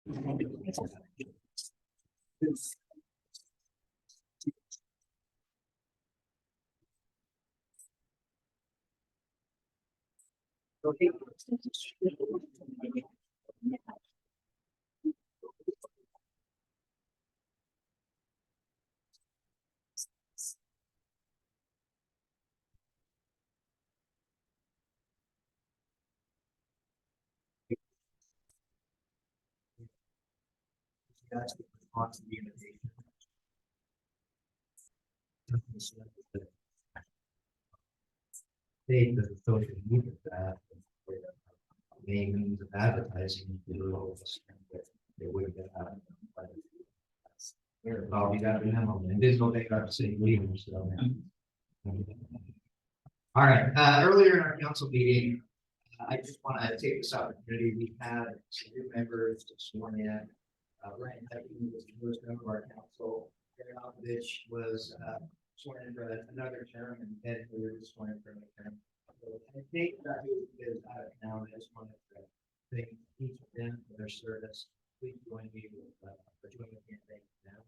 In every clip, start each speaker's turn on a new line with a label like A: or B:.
A: That's the response to the invitation. State that the social media that main means of advertising the roles that they would have had. I'll be that memo, and there's no thing about the city leaving, so. All right, earlier in our council meeting, I just want to take this opportunity. We had some new members sworn in. Ryan Hutton was the newest member of our council. Gary Alkovich was sworn in for another term, and Ed Clear was sworn in for another term. So I think that is out of town. I just wanted to thank each of them for their service. Please join me for joining the campaign now.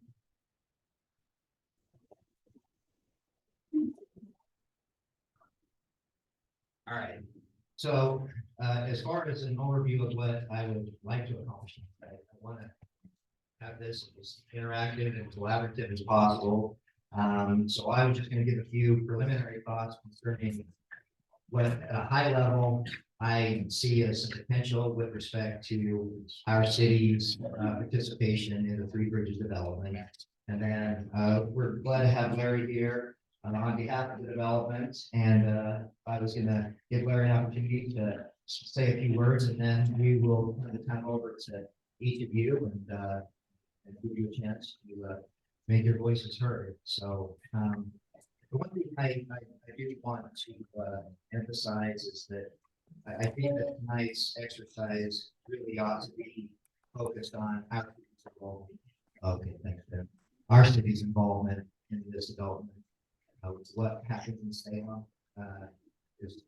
A: All right. So as far as an overview of what I would like to accomplish, I want to have this as interactive and collaborative as possible. So I was just going to give a few preliminary thoughts concerning what at a high level I see as some potential with respect to our city's participation in the Three Bridges development. And then we're glad to have Larry here on behalf of the development. And I was going to give Larry an opportunity to say a few words, and then we will turn the time over to each of you and give you a chance to make your voices heard. So the one thing I do want to emphasize is that I think that tonight's exercise really ought to be focused on our city's involvement. Okay, thanks, Tim. Our city's involvement in this development. What happens in Salem is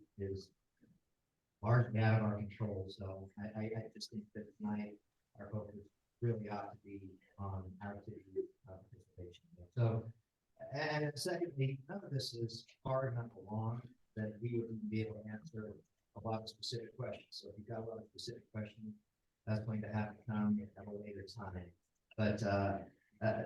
A: largely out of our control. So I just think that tonight our focus really ought to be on our city participation. So, and secondly, none of this is far enough along that we wouldn't be able to answer a lot of specific questions. So if you've got a lot of specific questions, that's going to have to come at a later time. But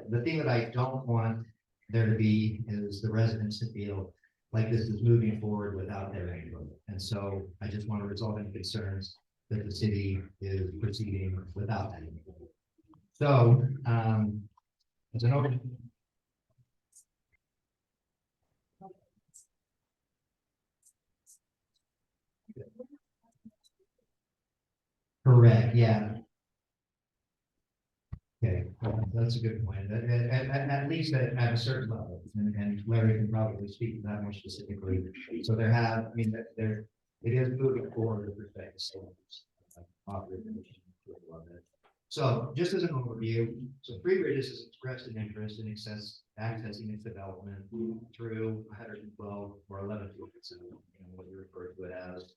A: the thing that I don't want there to be is the residents to feel like this is moving forward without their input. And so I just want to resolve any concerns that the city is proceeding without that input. So as an overview. Correct, yeah. Okay, that's a good point. At least at a certain level, and Larry can probably speak to that more specifically. So there have, I mean, there it is moving forward with respect to so just as an overview, so Three Bridges has expressed an interest in accessing its development through 112 or 11 so what you refer to it as,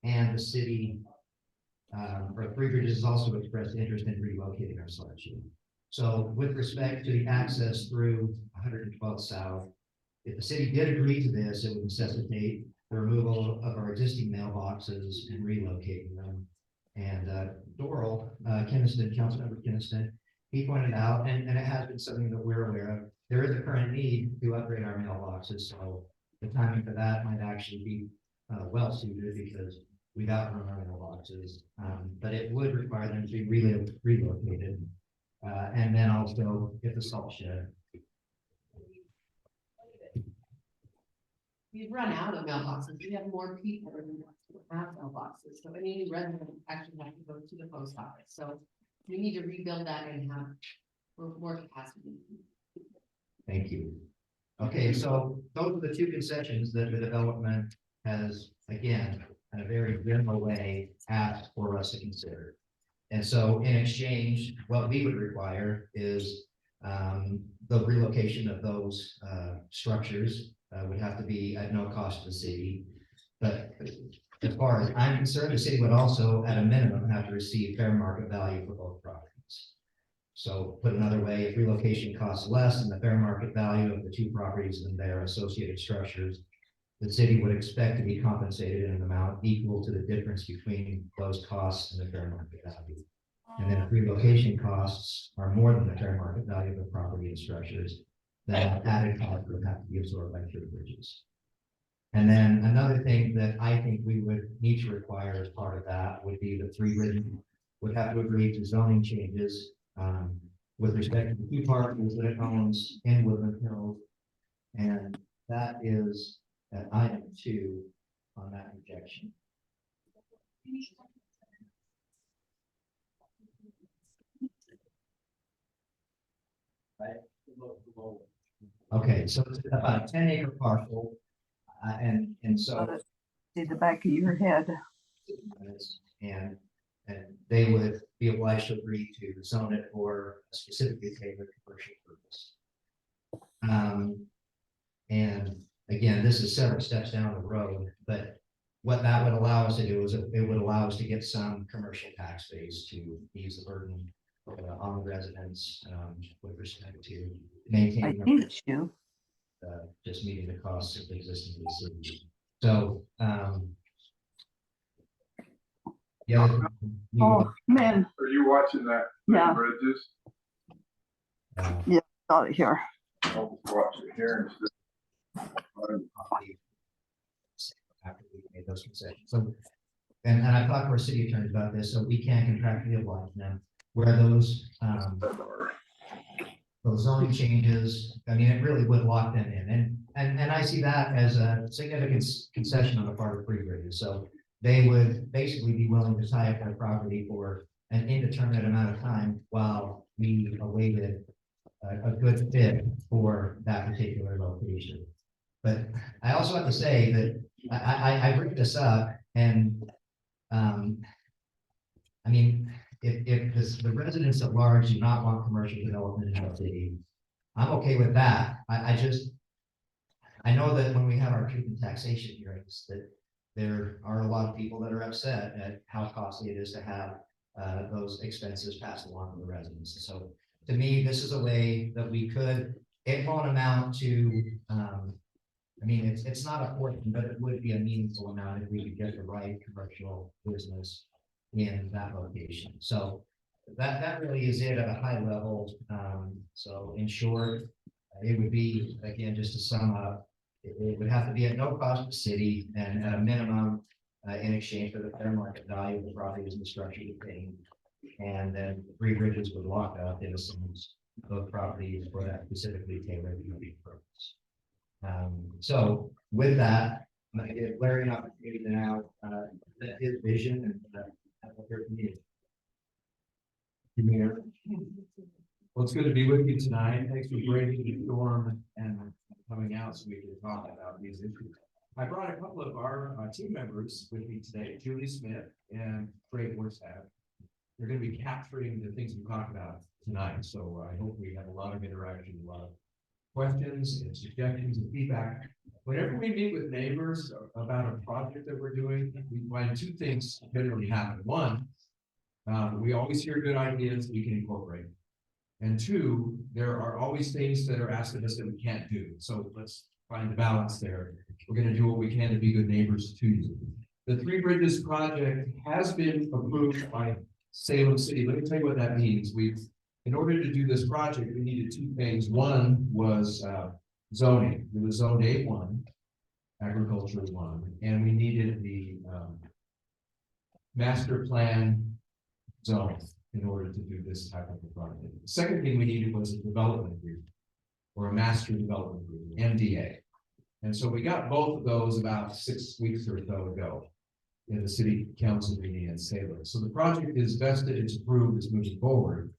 A: and the city. Or Three Bridges has also expressed interest in relocating our selection. So with respect to the access through 112 South, if the city did agree to this, it would necessitate the removal of our existing mailboxes and relocating them. And Doral, Councilmember Kinnison, he pointed out, and it has been something that we're aware of, there is a current need to upgrade our mailboxes. So the timing for that might actually be well suited because we've outrun our mailboxes, but it would require them to be relocated. And then also get the salt shed.
B: We've run out of mailboxes. We have more people who have mailboxes. So any resident actually have to go to the post office. So we need to rebuild that and have more capacity.
A: Thank you. Okay, so those are the two concessions that the development has, again, in a very general way, asked for us to consider. And so in exchange, what we would require is the relocation of those structures would have to be at no cost to the city. But as far as I'm concerned, the city would also, at a minimum, have to receive fair market value for both properties. So put another way, if relocation costs less than the fair market value of the two properties and their associated structures, the city would expect to be compensated in an amount equal to the difference between those costs and the fair market value. And then if relocation costs are more than the fair market value of the property and structures, then added cost would have to be absorbed by Three Bridges. And then another thing that I think we would need to require as part of that would be the Three Bridges would have to agree to zoning changes with respect to the two parcels that it owns in Woodland Hills. And that is at item 2 on that rejection. Right. Okay, so it's about a 10-acre parcel, and so
C: See the back of your head.
A: and they would be obliged to agree to zone it for a specifically tailored commercial purpose. And again, this is several steps down the road, but what that would allow us to do is it would allow us to get some commercial tax base to ease the burden on the residents with respect to
C: I
A: maintaining
C: teach you.
A: just meeting the costs of existing in the city. So the other thing we would,
C: Oh, man,
D: Are you watching that?
C: Yeah.
D: Bridges?
C: got it here.
D: I'll just watch it here instead.
A: after we made those concessions. So, and I've talked to our city attorney about this, so we can contractually oblige them where those zoning changes, I mean, it really would lock them in. And I see that as a significant concession on the part of Three Bridges. So they would basically be willing to tie up their property for an indeterminate amount of time while we awaited a good fit for that particular location. But I also have to say that I bring this up and I mean, if the residents at large do not want commercial development in the city, I'm okay with that. I know that when we have our truth and taxation hearings, that there are a lot of people that are upset at how costly it is to have those expenses passed along to the residents. So to me, this is a way that we could, it won't amount to, I mean, it's not a portion, but it would be a meaningful amount if we could get the right commercial business in that location. So that really is it at a high level. So in short, it would be, again, just to sum up, it would have to be at no cost to the city and at a minimum in exchange for the fair market value of the properties and the structure to pay. And then Three Bridges would lock up in a sense those properties for that specifically tailored purpose. So with that, I'm going to give Larry an opportunity to now his vision and have a hear from you.
E: Mayor. Well, it's good to be with you tonight. Thanks for braving the storm and coming out so we can talk about these issues. I brought a couple of our team members with me today, Julie Smith and Craig Worstab. They're going to be capturing the things we talked about tonight. So I hope we have a lot of interaction, a lot of questions and suggestions and feedback. Whenever we meet with neighbors about a project that we're doing, we find two things generally happen. One, we always hear good ideas we can incorporate. And two, there are always things that are asked of us that we can't do. So let's find the balance there. We're going to do what we can to be good neighbors to you. The Three Bridges project has been approved by Salem City. Let me tell you what that means. In order to do this project, we needed two things. One was zoning. It was zoned A1, agriculture 1, and we needed the master plan zone in order to do this type of a project. The second thing we needed was a development agreement or a master development agreement, MDA. And so we got both of those about 6 weeks or so ago in the city council meeting in Salem. So the project is vested, it's approved, it's moving forward.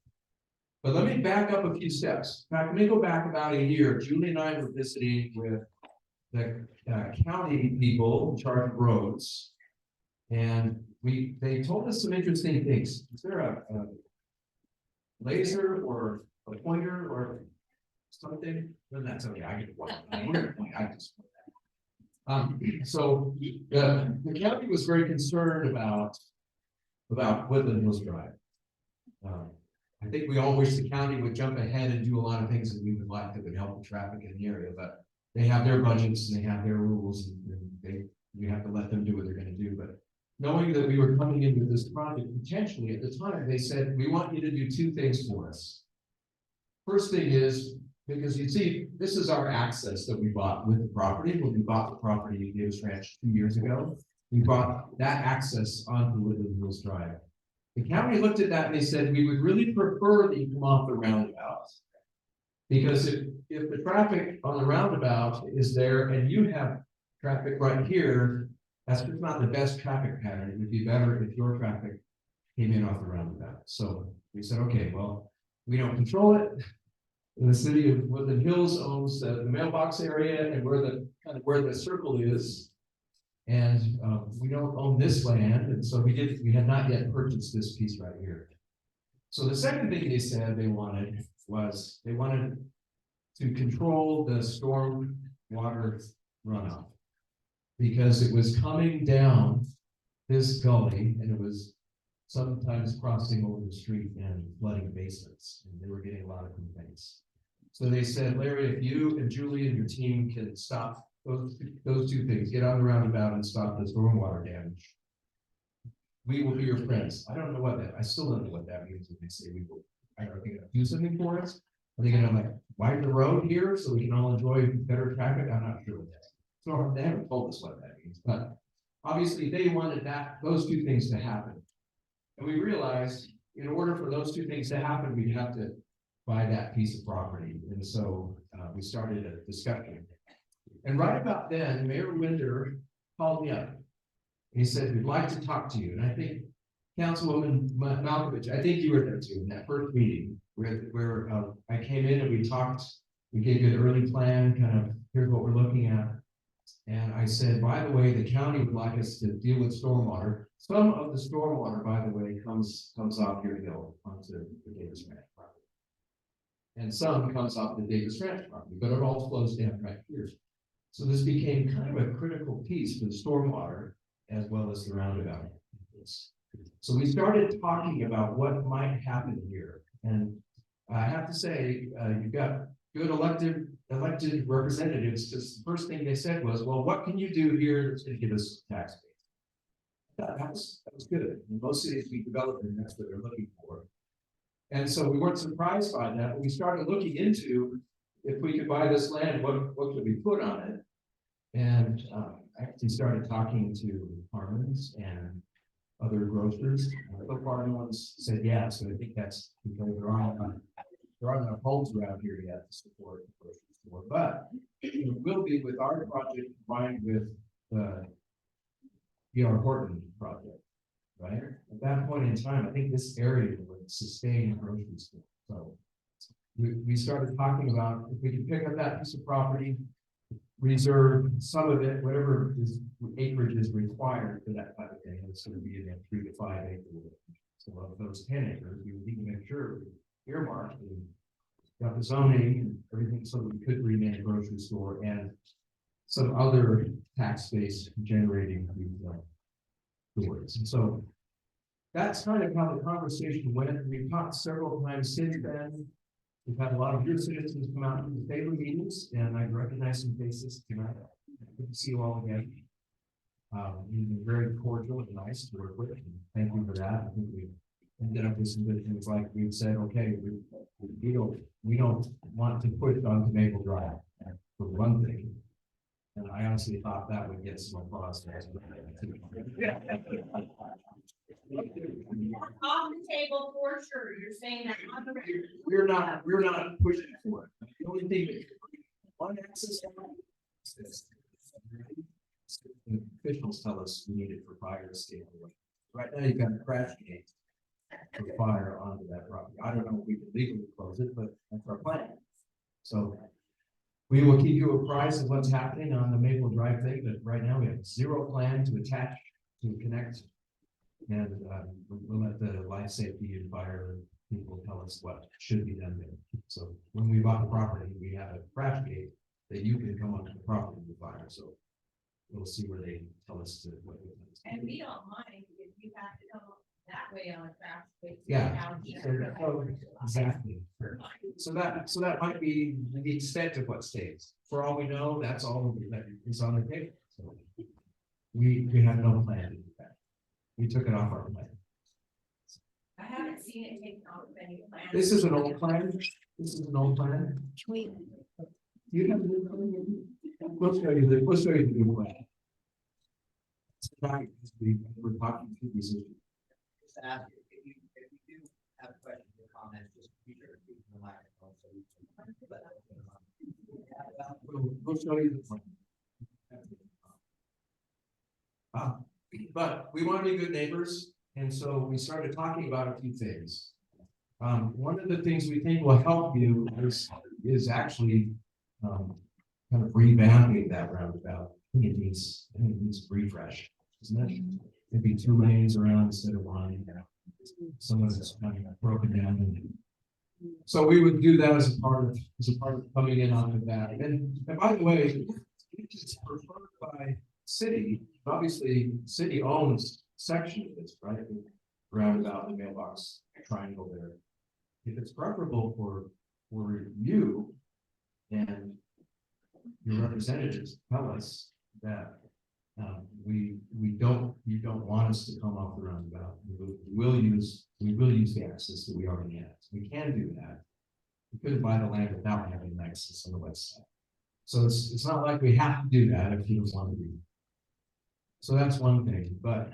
E: But let me back up a few steps. In fact, let me go back about a year. Julie and I were visiting with the county people in charge of roads. And they told us some interesting things. Is there a laser or a pointer or something? No, that's okay. I get one. I just So the county was very concerned about Woodland Hills Drive. I think we all wish the county would jump ahead and do a lot of things that we would like that would help the traffic in the area, but they have their budgets and they have their rules and we have to let them do what they're gonna do, but knowing that we were coming into this project, potentially at the time, they said, we want you to do two things for us. First thing is, because you see, this is our access that we bought with the property. When we bought the property in Davis Ranch 2 years ago, we bought that access onto Woodland Hills Drive. The county looked at that and they said, we would really prefer that you come off the roundabout. Because if the traffic on the roundabout is there and you have traffic right here, that's just not the best traffic pattern. It would be better if your traffic came in off the roundabout. So we said, okay, well, we don't control it. The city of Woodland Hills owns the mailbox area and where the circle is. And we don't own this land, and so we had not yet purchased this piece right here. So the second thing they said they wanted was they wanted to control the storm water runoff. Because it was coming down this gully and it was sometimes crossing over the street and flooding basements, and they were getting a lot of complaints. So they said, Larry, if you and Julie and your team can stop those two things, get on the roundabout and stop the stormwater damage, we will be your friends. I don't know what that, I still don't know what that means when they say we will. Are they gonna do something for us? Are they gonna like widen the road here so we can all enjoy better traffic? I'm not sure what that is. So they haven't told us what that means, but obviously they wanted those two things to happen. And we realized in order for those two things to happen, we'd have to buy that piece of property. And so we started a discussion. And right about then, Mayor Winder called me up. He said, we'd like to talk to you. And I think Councilwoman Malkovich, I think you were there too in that first meeting where I came in and we talked, we gave you an early plan, kind of here's what we're looking at. And I said, by the way, the county would like us to deal with stormwater. Some of the stormwater, by the way, comes off your hill onto the Davis Ranch property. And some comes off the Davis Ranch property, but it all flows down right here. So this became kind of a critical piece for the stormwater as well as the roundabout. So we started talking about what might happen here. And I have to say, you've got good elected representatives, because the first thing they said was, well, what can you do here that's going to give us tax base? That was good. In most cities we develop, and that's what they're looking for. And so we weren't surprised by that, but we started looking into if we could buy this land, what could we put on it? And I actually started talking to farmers and other grocers. So far, no one's said yes, so I think that's because there aren't enough homes around here yet to support the grocery store, but it will be with our project combined with the PR Horton project, right? At that point in time, I think this area would sustain a grocery store. So we started talking about if we could pick up that piece of property, reserve some of it, whatever acreage is required for that type of thing. It's going to be in that 3 to 5 acre range. So of those 10 acres, we need to make sure we earmarked and got the zoning and everything so that we could remain a grocery store and some other tax base generating stores. And so that's kind of how the conversation went. We've talked several times since then. We've had a lot of your citizens come out to the table meetings, and I recognize some faces tonight. Good to see you all again. You've been very cordial and nice to work with, and thank you for that. I think we ended up with some good things, like we've said, okay, we don't want to push onto Maple Drive for one thing. And I honestly thought that would get some applause.
F: On the table for sure, you're saying that on the record.
E: We're not pushing for it. The only thing that one access. The officials tell us we need it for fire escape. Right now, you've got a crash gate for fire onto that property. I don't know if we can legally close it, but that's our plan. So we will keep you apprised of what's happening on the Maple Drive thing, but right now we have zero plan to attach, to connect. And we'll let the life safety and fire people tell us what should be done there. So when we bought the property, we had a crash gate that you can come onto the property with fire. So we'll see where they tell us to.
F: And we don't mind if you have to go that way on a fast way.
E: Yeah. Exactly. So that might be the extent of what stays. For all we know, that's all that is on the table. So we have no plan to do that. We took it off our plan.
F: I haven't seen it taken off of any plan.
E: This is an old plan. This is an old plan. You have a new plan? We'll show you the new plan. Tonight, we're talking through these issues.
A: Just to ask you, if you do have questions or comments, just be sure to keep them in mind.
E: We'll show you the plan. But we want to be good neighbors, and so we started talking about a few things. One of the things we think will help you is actually kind of revamping that roundabout. I think it needs a refresh, isn't it? Maybe 2 lanes around instead of 1. Some of it's kind of broken down. So we would do that as a part of coming in off of that. And by the way, it's preferred by city. Obviously, city owns a section of this, right? Roundabout, the mailbox triangle there. If it's preferable for you and your representatives tell us that you don't want us to come off the roundabout. We will use the access that we already have. We can do that. We couldn't buy the land without having an access on the west side. So it's not like we have to do that if you don't want to do it. So that's one thing, but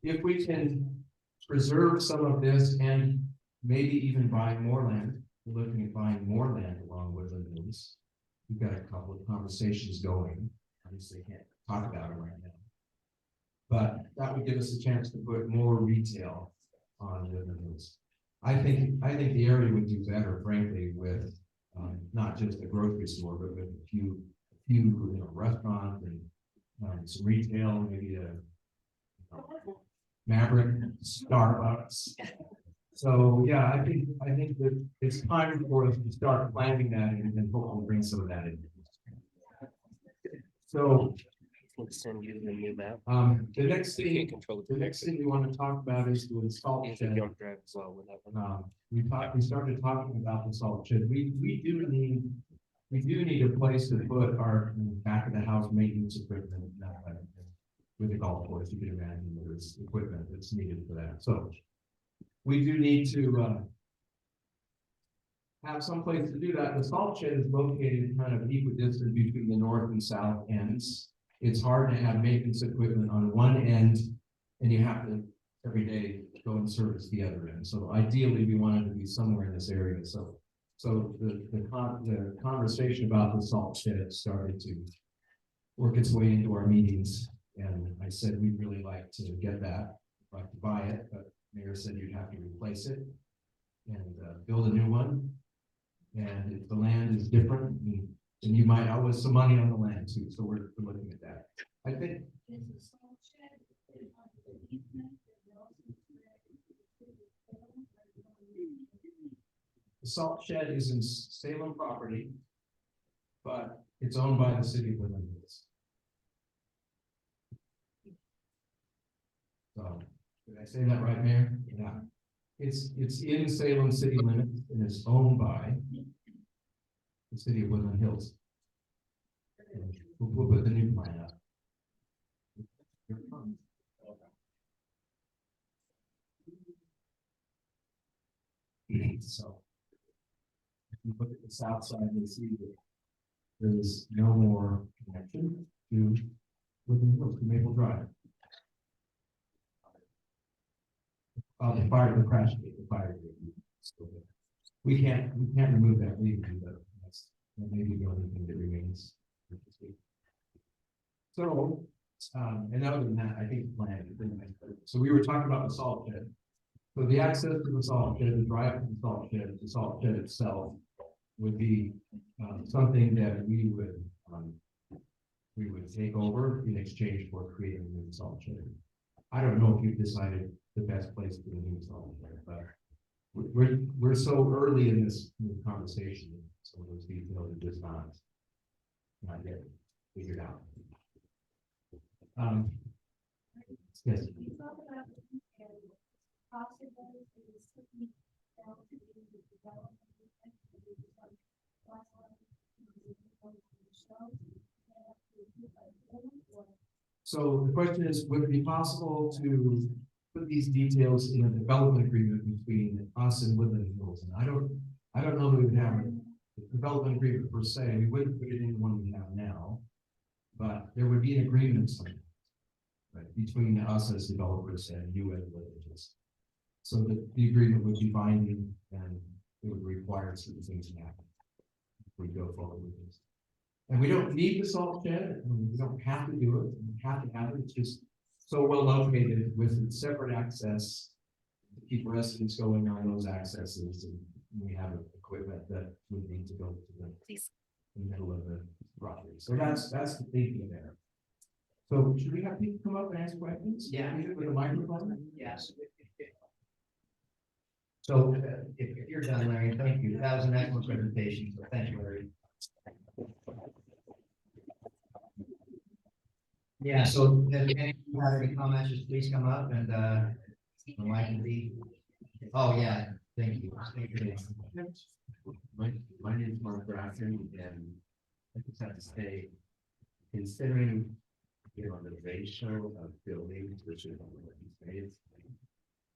E: if we can preserve some of this and maybe even buy more land, we're looking at buying more land along Woodland Hills. We've got a couple of conversations going. Obviously, can't talk about it right now, but that would give us a chance to put more retail on Woodland Hills. I think the area would do better, frankly, with not just a grocery store, but with a few restaurants and some retail, maybe a Maverick, Starbucks. So yeah, I think that it's time for us to start planning that and hopefully bring some of that in. So
G: We'll send you the new map.
E: the next
G: You can't
E: thing
G: control
E: we want to talk about is the salt
G: You
E: shed.
G: don't drive as well with that one.
E: We started talking about the salt shed. We do need a place to put our back of the house maintenance equipment. With the golf course, you can imagine there's equipment that's needed for that. So we do need to have some place to do that. The salt shed is located kind of equidistant between the north and south ends. It's hard to have maintenance equipment on one end, and you have to every day go and service the other end. So ideally, we wanted to be somewhere in this area. So the conversation about the salt shed started to work its way into our meetings, and I said we'd really like to get that, like to buy it, but Mayor said you'd have to replace it and build a new one. And if the land is different, then you might owe us some money on the land too. So we're looking at that. I think. The salt shed is in Salem property, but it's owned by the city of Woodland Hills. So, did I say that right, Mayor? Yeah. It's in Salem city limits and it's owned by the city of Woodland Hills. And we'll put the new plan up. So, if you look at the south side, you see that there is no more connection to Woodland Hills, to Maple Drive. The crash gate, the fire gate. So we can't remove that legally, but that may be the only thing that remains. So, and other than that, I think the plan is pretty much better. So we were talking about the salt shed. So the access to the salt shed, the drive to the salt shed itself would be something that we would take over in exchange for creating a new salt shed. I don't know if you've decided the best place for the new salt shed, but we're so early in this conversation. Some of those details are just not yet figured out. Yes, so the question is, would it be possible to put these details in a development agreement between us and Woodland Hills? And I don't know that we would have a development agreement per se, we wouldn't put it in the one we have now. But there would be an agreement signed, right, between us as developers and you as villages. So that the agreement would be binding and it would require certain things to happen. If we go forward with this. And we don't need the salt shed, and we don't have to do it, we have to have it, it's just so well located with separate access. To keep residents going on those accesses, and we have equipment that would need to go to the middle of the property. So that's the thinking there. So should we have people come up and ask questions?
A: Yeah.
E: With a microphone?
A: Yes. So if you're done, Larry, thank you. That was an excellent presentation. So thank you, Larry. Yeah, so if any have any comments, just please come up and the mic can be. Oh, yeah, thank you. Thank you.
H: My name is Mark Grafton, and I just have to say, considering, the ratio of buildings, which is what you say,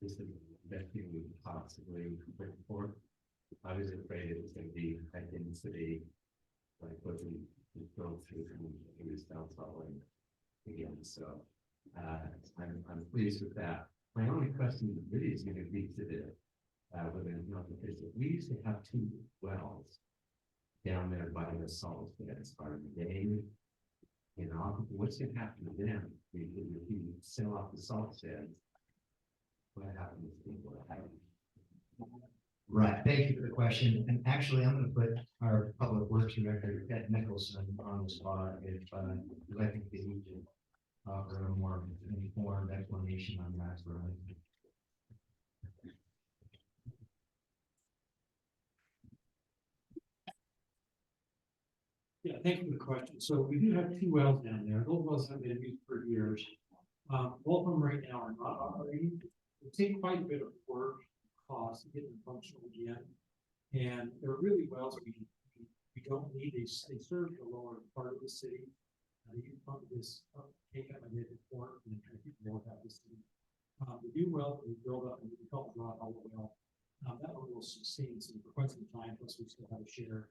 H: this is the best thing we could possibly prepare for. I was afraid it was going to be high density, like what we go through from the South Salt Lake again. So I'm pleased with that. My only question really is going to be to the because we used to have 2 wells down there by the salt beds. Are they, what's going to happen to them? If you sell off the salt beds, what happens to people?
A: Right, thank you for the question. And actually, I'm gonna put our public works director, Ed Nicholson, on the spot if I think that he can offer a more informed explanation on that.
I: Yeah, thank you for the question. So we do have 2 wells down there. Those wells have been used for years. Both of them right now are not operating. It take quite a bit of work, cost to get them functional again. And they're really wells we don't need. They serve the lower part of the city. You pump this up, take up a mid port, and then try to keep more out of the city. The new well that we build up and we call it Rock Hollow well, that one will sustain some for quite some time. Plus, we still have a share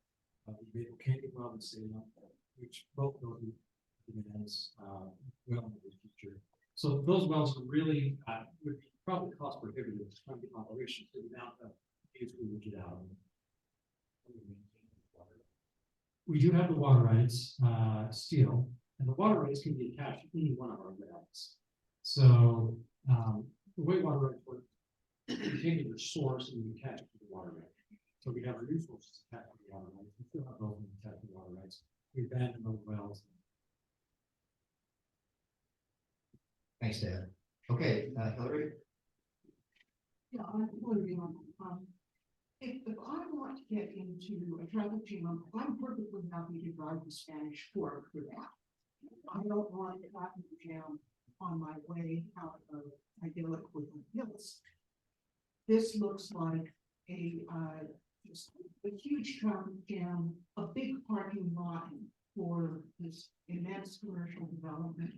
I: of the Maple Canyon well and Salem, which both will be as well in the future. So those wells are really would be probably cost prohibitive to try to get operations for the amount of days we would get out of them. We do have the water rights still, and the water rights can be attached to any one of our wells. So the way water rights work, you take your source and you attach it to the water right. So we have our resources attached to the water rights. We still have those attached to the water rights. We abandon those wells.
A: Thanks, Dad. Okay, Hillary?
J: Yeah, I'm wondering, if I want to get into a traffic jam, I'm perfectly happy to drive the Spanish Fork for that. I don't want a traffic jam on my way out of idyllic Woodland Hills. This looks like just a huge traffic jam, a big parking lot for this immense commercial development.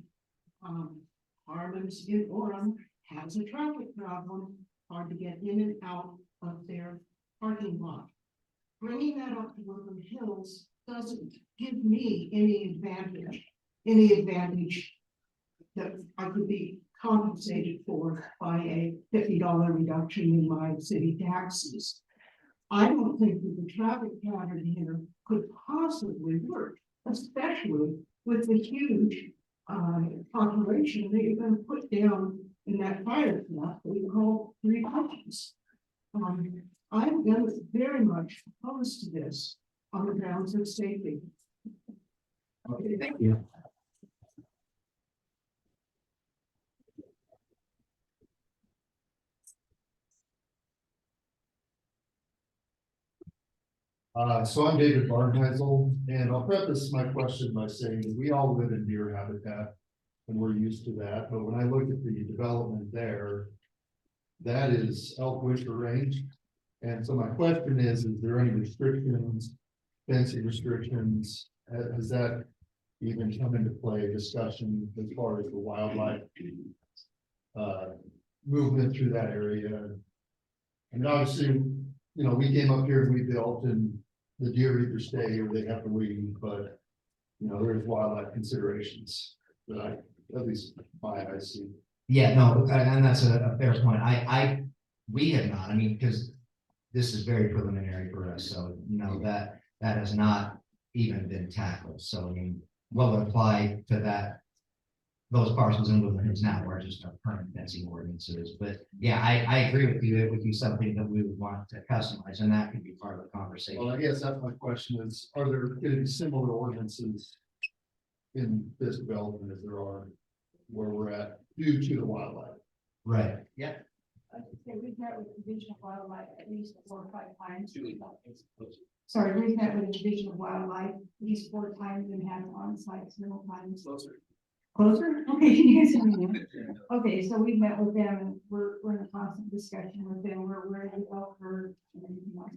J: Harmon's in Orem has a traffic problem, hard to get in and out of their parking lot. Bringing that up to Woodland Hills doesn't give me any advantage that I could be compensated for by a $50 reduction in my city taxes. I don't think that the traffic pattern here could possibly work, especially with the huge population that you're going to put down in that fire plot that we call 3 options. I'm very much opposed to this on the grounds of safety.
A: Okay, thank you.
K: So I'm David Barnheisel, and I'll preface my question by saying that we all live in deer habitat. and we're used to that, but when I look at the development there, that is elk winter range. And so my question is there any restrictions, fencing restrictions, has that even come into play, discussion as far as the wildlife movement through that area? And obviously, you know, we came up here and we built, and the deer either stay or they have to leave, but you know, there's wildlife considerations that at least I see.
A: Yeah, no, and that's a fair point. We have not, I mean, because this is very preliminary for us, so, you know, that has not even been tackled. So, I mean, what would apply to that, those parcels in Woodland Hills now are just our current fencing ordinances. But yeah, I agree with you. It would be something that we would want to customize, and that could be part of the conversation.
K: Well, I guess that's my question is, are there going to be similar ordinances in this development as there are where we're at due to the wildlife?
A: Right. Yeah.
J: I would say we've met with the Division of Wildlife at least 4 or 5 times. Sorry, we've met with the Division of Wildlife at least 4 times and had on-site several times. Closer? Okay, yes. Okay, so we've met with them and we're in a constant discussion with them. We're aware of the elk herd and everything else.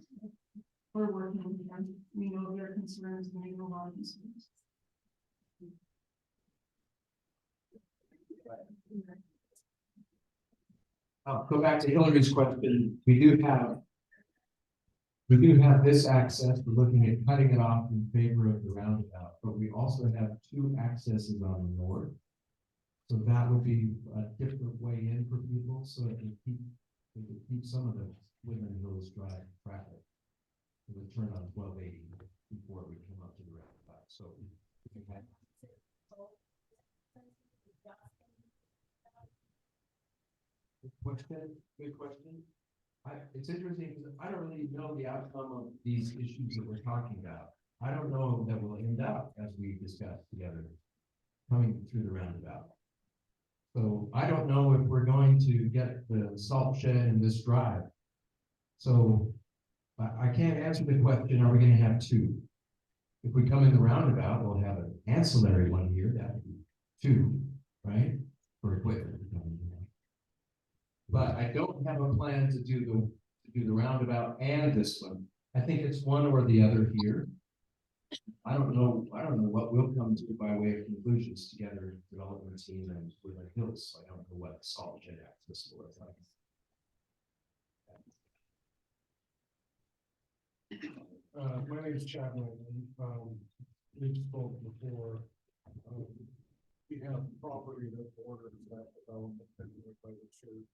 J: We're working with them. We know their concerns and they know our concerns.
E: I'll go back to Hillary's question. We do have this access. We're looking at cutting it off in favor of the roundabout, but we also have 2 accesses on the north. So that would be a different way in for people, so it can keep some of the Woodland Hills Drive traffic. It would turn on 1280 before we come up to the roundabout. So we can have. Good question. It's interesting because I don't really know the outcome of these issues that we're talking about. I don't know that we'll end up, as we discussed together, coming through the roundabout. So I don't know if we're going to get the salt shed in this drive. So I can't answer the question, are we going to have 2? If we come in the roundabout, we'll have an ancillary one here, that would be 2, right? For equipment. But I don't have a plan to do the roundabout and this one. I think it's one or the other here. I don't know what we'll come to by way of conclusions together, development team and Woodland Hills. I don't know what the salt shed access will look like.
I: My name is Chad Nolan. We spoke before. We have property that borders that development by the church.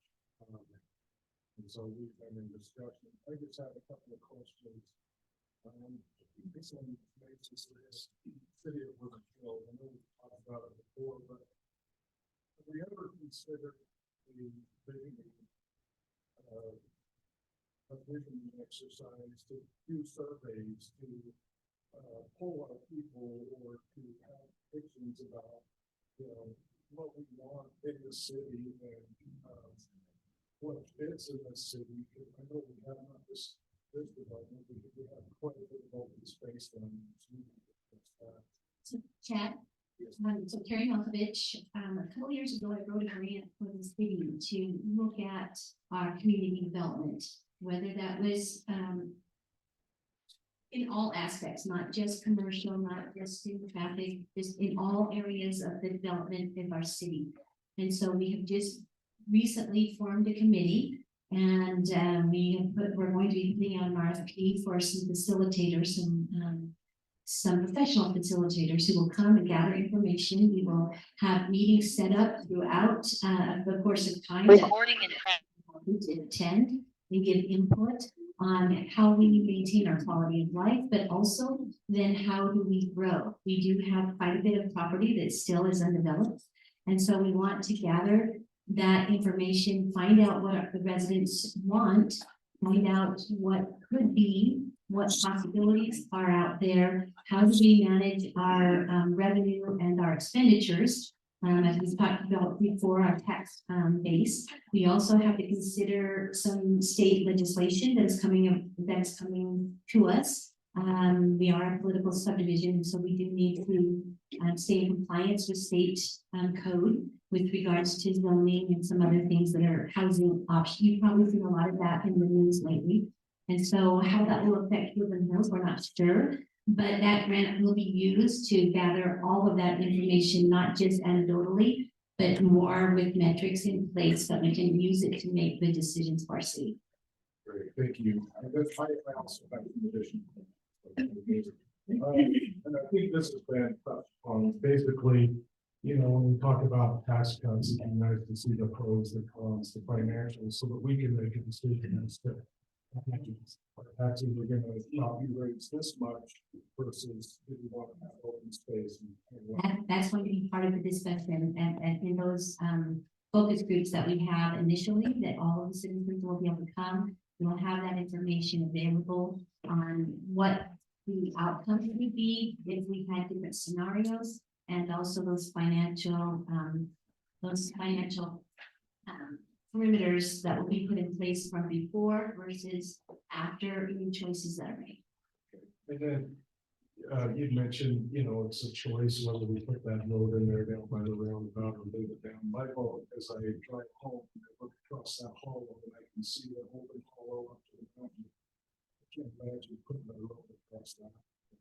I: And so we've been in discussion. I just have a couple of questions. It's on the basis of this city of Woodland Hills. I know we've talked about it before, but have we ever considered the visioning a visioning exercise to do surveys to poll our people or to have predictions about, you know, what we want in the city and what fits in the city? I know we have not this development, because we have quite a bit of open space down there.
L: So Chad, so Carrie Malkovich, a couple years ago, I wrote a grant for the city to look at our community development, whether that was in all aspects, not just commercial, not just in traffic, just in all areas of the development of our city. And so we have just recently formed a committee, and we're going to be putting out an RFP for some facilitators, some professional facilitators who will come and gather information. We will have meetings set up throughout the course of time. Recording to attend and give input on how we maintain our quality of life, but also then how do we grow? We do have quite a bit of property that still is undeveloped. And so we want to gather that information, find out what the residents want, find out what could be, what possibilities are out there, how do we manage our revenue and our expenditures, as we talked about before, our tax base. We also have to consider some state legislation that's coming to us We are a political subdivision, so we do need to stay in compliance with state code with regards to zoning and some other things that are housing options. You've probably seen a lot of that in the news lately. And so how that will affect Woodland Hills, we're not sure, but that grant will be used to gather all of that information, not just anecdotally, but more with metrics in place that we can use it to make good decisions for our city.
K: Great, thank you. I also have an addition. And I think this has been touched on, basically, you know, when we talk about tax cuts, it's nice to see the pros, the cons, the financials, so that we can make a decision as to our taxes are gonna not be raised this much versus if we want to have open space.
L: That's going to be part of the discussion and in those focus groups that we have initially, that all of the citizens will be able to come. We'll have that information available on what the outcome would be if we had different scenarios, and also those financial perimeters that will be put in place from before versus after any choices that are made.
K: And then, you'd mentioned, you know, it's a choice whether we put that road in there down by the roundabout or leave it down. My fault, as I drive home, I look across that hollow and I can see the open hollow up to the mountain. I can't imagine putting a road across that.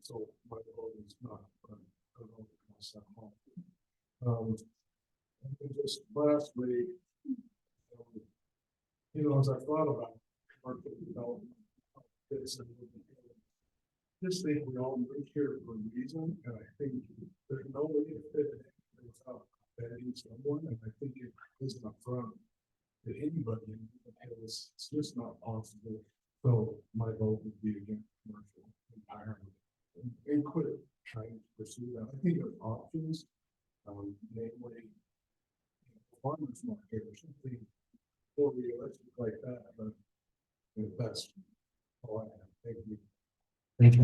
K: So my road is not a road across that hollow. And then just lastly, you know, as I thought about commercial development, just think we all live here for a reason, and I think there's no way to fit it in without offending someone, and I think it isn't a front to anybody in the hills. It's just not possible. So my vote would be against commercial entirely, and quit trying to pursue that. I think there's options, namely farmers market or something more realistic like that, but that's all I have. Thank you.
E: Thank you.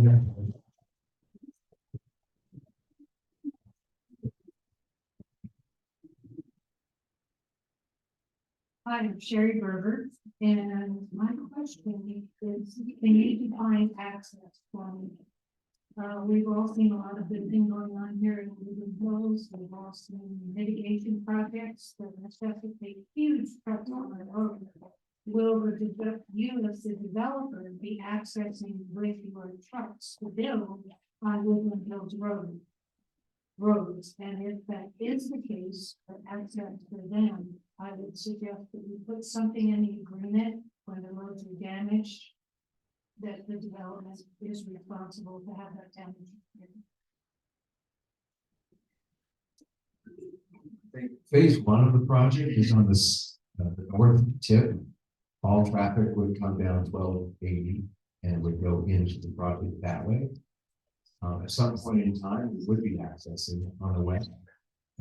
J: Hi, I'm Sherry Berger, and my question is, can you define access for me? We've all seen a lot of good things going on here in Woodland Hills. We've all seen mitigation projects that necessitate huge trucks on the road. Will you as the developer be accessing regular trucks to build on Woodland Hills roads? And if that is the case, for access for them, I would suggest that we put something in the agreement when the roads are damaged, that the development is responsible to have that damage.
E: Phase one of the project is on this, the north tip. All traffic would come down 1280 and would go into the project that way. At some point in time, we would be accessing on the west,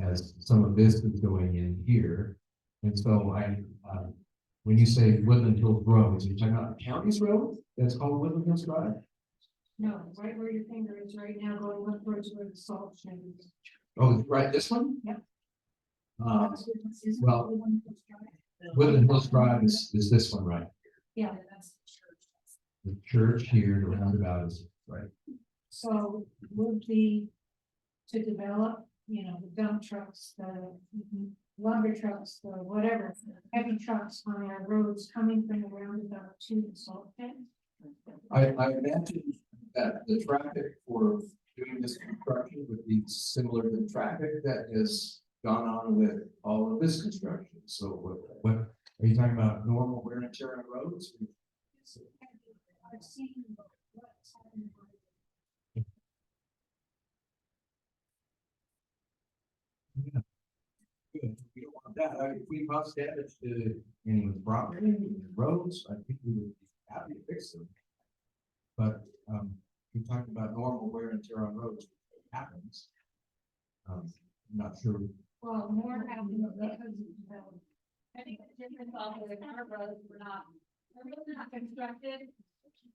E: as some of this is going in here. And so when you say Woodland Hills Road, you're talking about the county's road that's called Woodland Hills Drive?
J: No, right where your finger is right now, going up towards where the salt shed is.
E: Oh, right, this one?
J: Yep.
E: Well, Woodland Hills Drive is this one, right?
J: Yeah, that's
E: The church here, the roundabout is right.
J: so would be to develop, you know, the dump trucks, the lumber trucks, the whatever, heavy trucks on our roads coming from the roundabout to the salt pit.
E: I imagine that the traffic for doing this construction would be similar to the traffic that has gone on with all of this construction. So what are you talking about? Normal wear and tear on roads?
J: I've seen what's happening.
E: Yeah. Good. We don't want that. If we cause damage to anyone's property, roads, I think we would be happy to fix them. But you're talking about normal wear and tear on roads, it happens. I'm not sure.
J: Well, more happens because of development.
F: I think the difference also with our roads, our roads are not constructed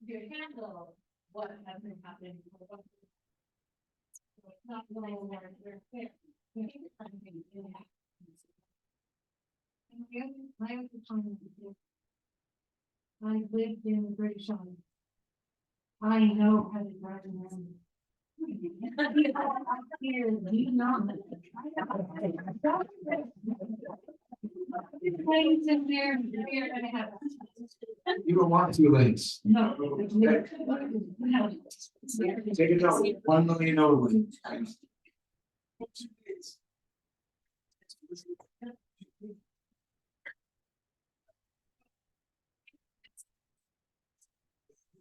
F: to handle what has been happening. So it's not really where we're clear.
J: I lived in British Island.
L: I know how to drive around. Here, you not. Planes in there, we're gonna have.
E: You don't want 2 lanes.
L: No.
E: Take it down, 1 million over.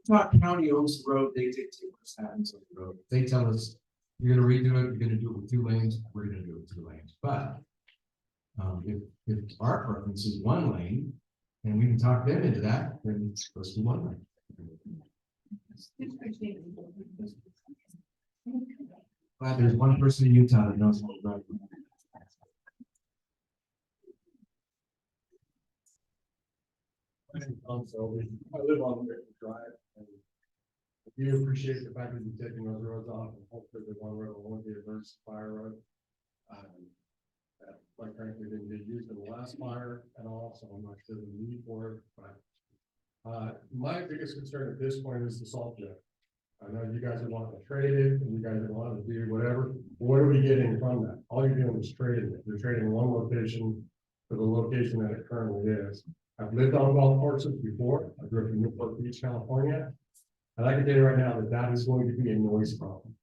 E: Not county owns the road, they dictate what's happens on the road. They tell us, you're gonna redo it, you're gonna do it with 2 lanes, we're gonna do it with 2 lanes, but. If our preference is 1 lane, and we can talk them into that, then it's supposed to be 1 lane. Glad there's 1 person in Utah that knows how to drive.
K: I live on Rickman Drive, and I do appreciate the fact that you're taking those roads off, and hopefully the one road won't be a very fire road. Quite frankly, didn't get used in the last fire at all, so I'm not sure the need for it, but my biggest concern at this point is the salt shed. I know you guys are wanting to trade it, and you guys are wanting to do whatever. What are we getting from that? All you're doing is trading it. You're trading one location for the location that it currently is. I've lived on golf courses before. I grew up in Newport Beach, California. And I can tell you right now that that is going to be a noise problem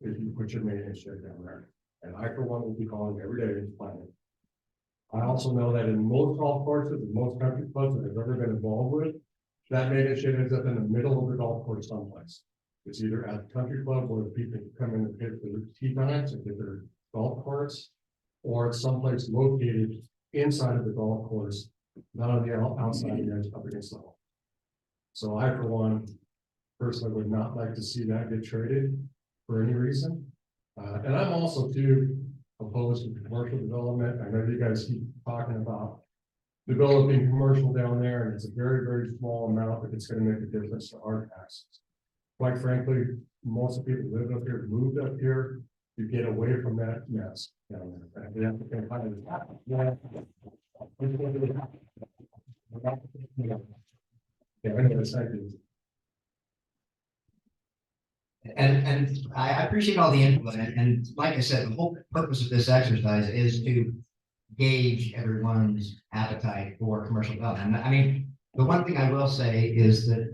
K: if you put your maintenance shed down there. And I, for one, will be calling every day to plan it. I also know that in most golf courses and most country clubs that I've ever been involved with, that maintenance shed ends up in the middle of the golf course someplace. It's either at the country club where the people come in and pay for their tee times and get their golf course, or it's someplace located inside of the golf course, not on the outside of the edge up against the hole. So I, for one, personally would not like to see that get traded for any reason. And I'm also too opposed to commercial development. I know you guys keep talking about developing commercial down there, and it's a very, very small amount, but it's going to make a difference to our taxes. Quite frankly, most of the people who live up here moved up here to get away from that mess down there. Yeah, I know it's like this.
A: And I appreciate all the input, and like I said, the whole purpose of this exercise is to gauge everyone's appetite for commercial development. I mean, the one thing I will say is that,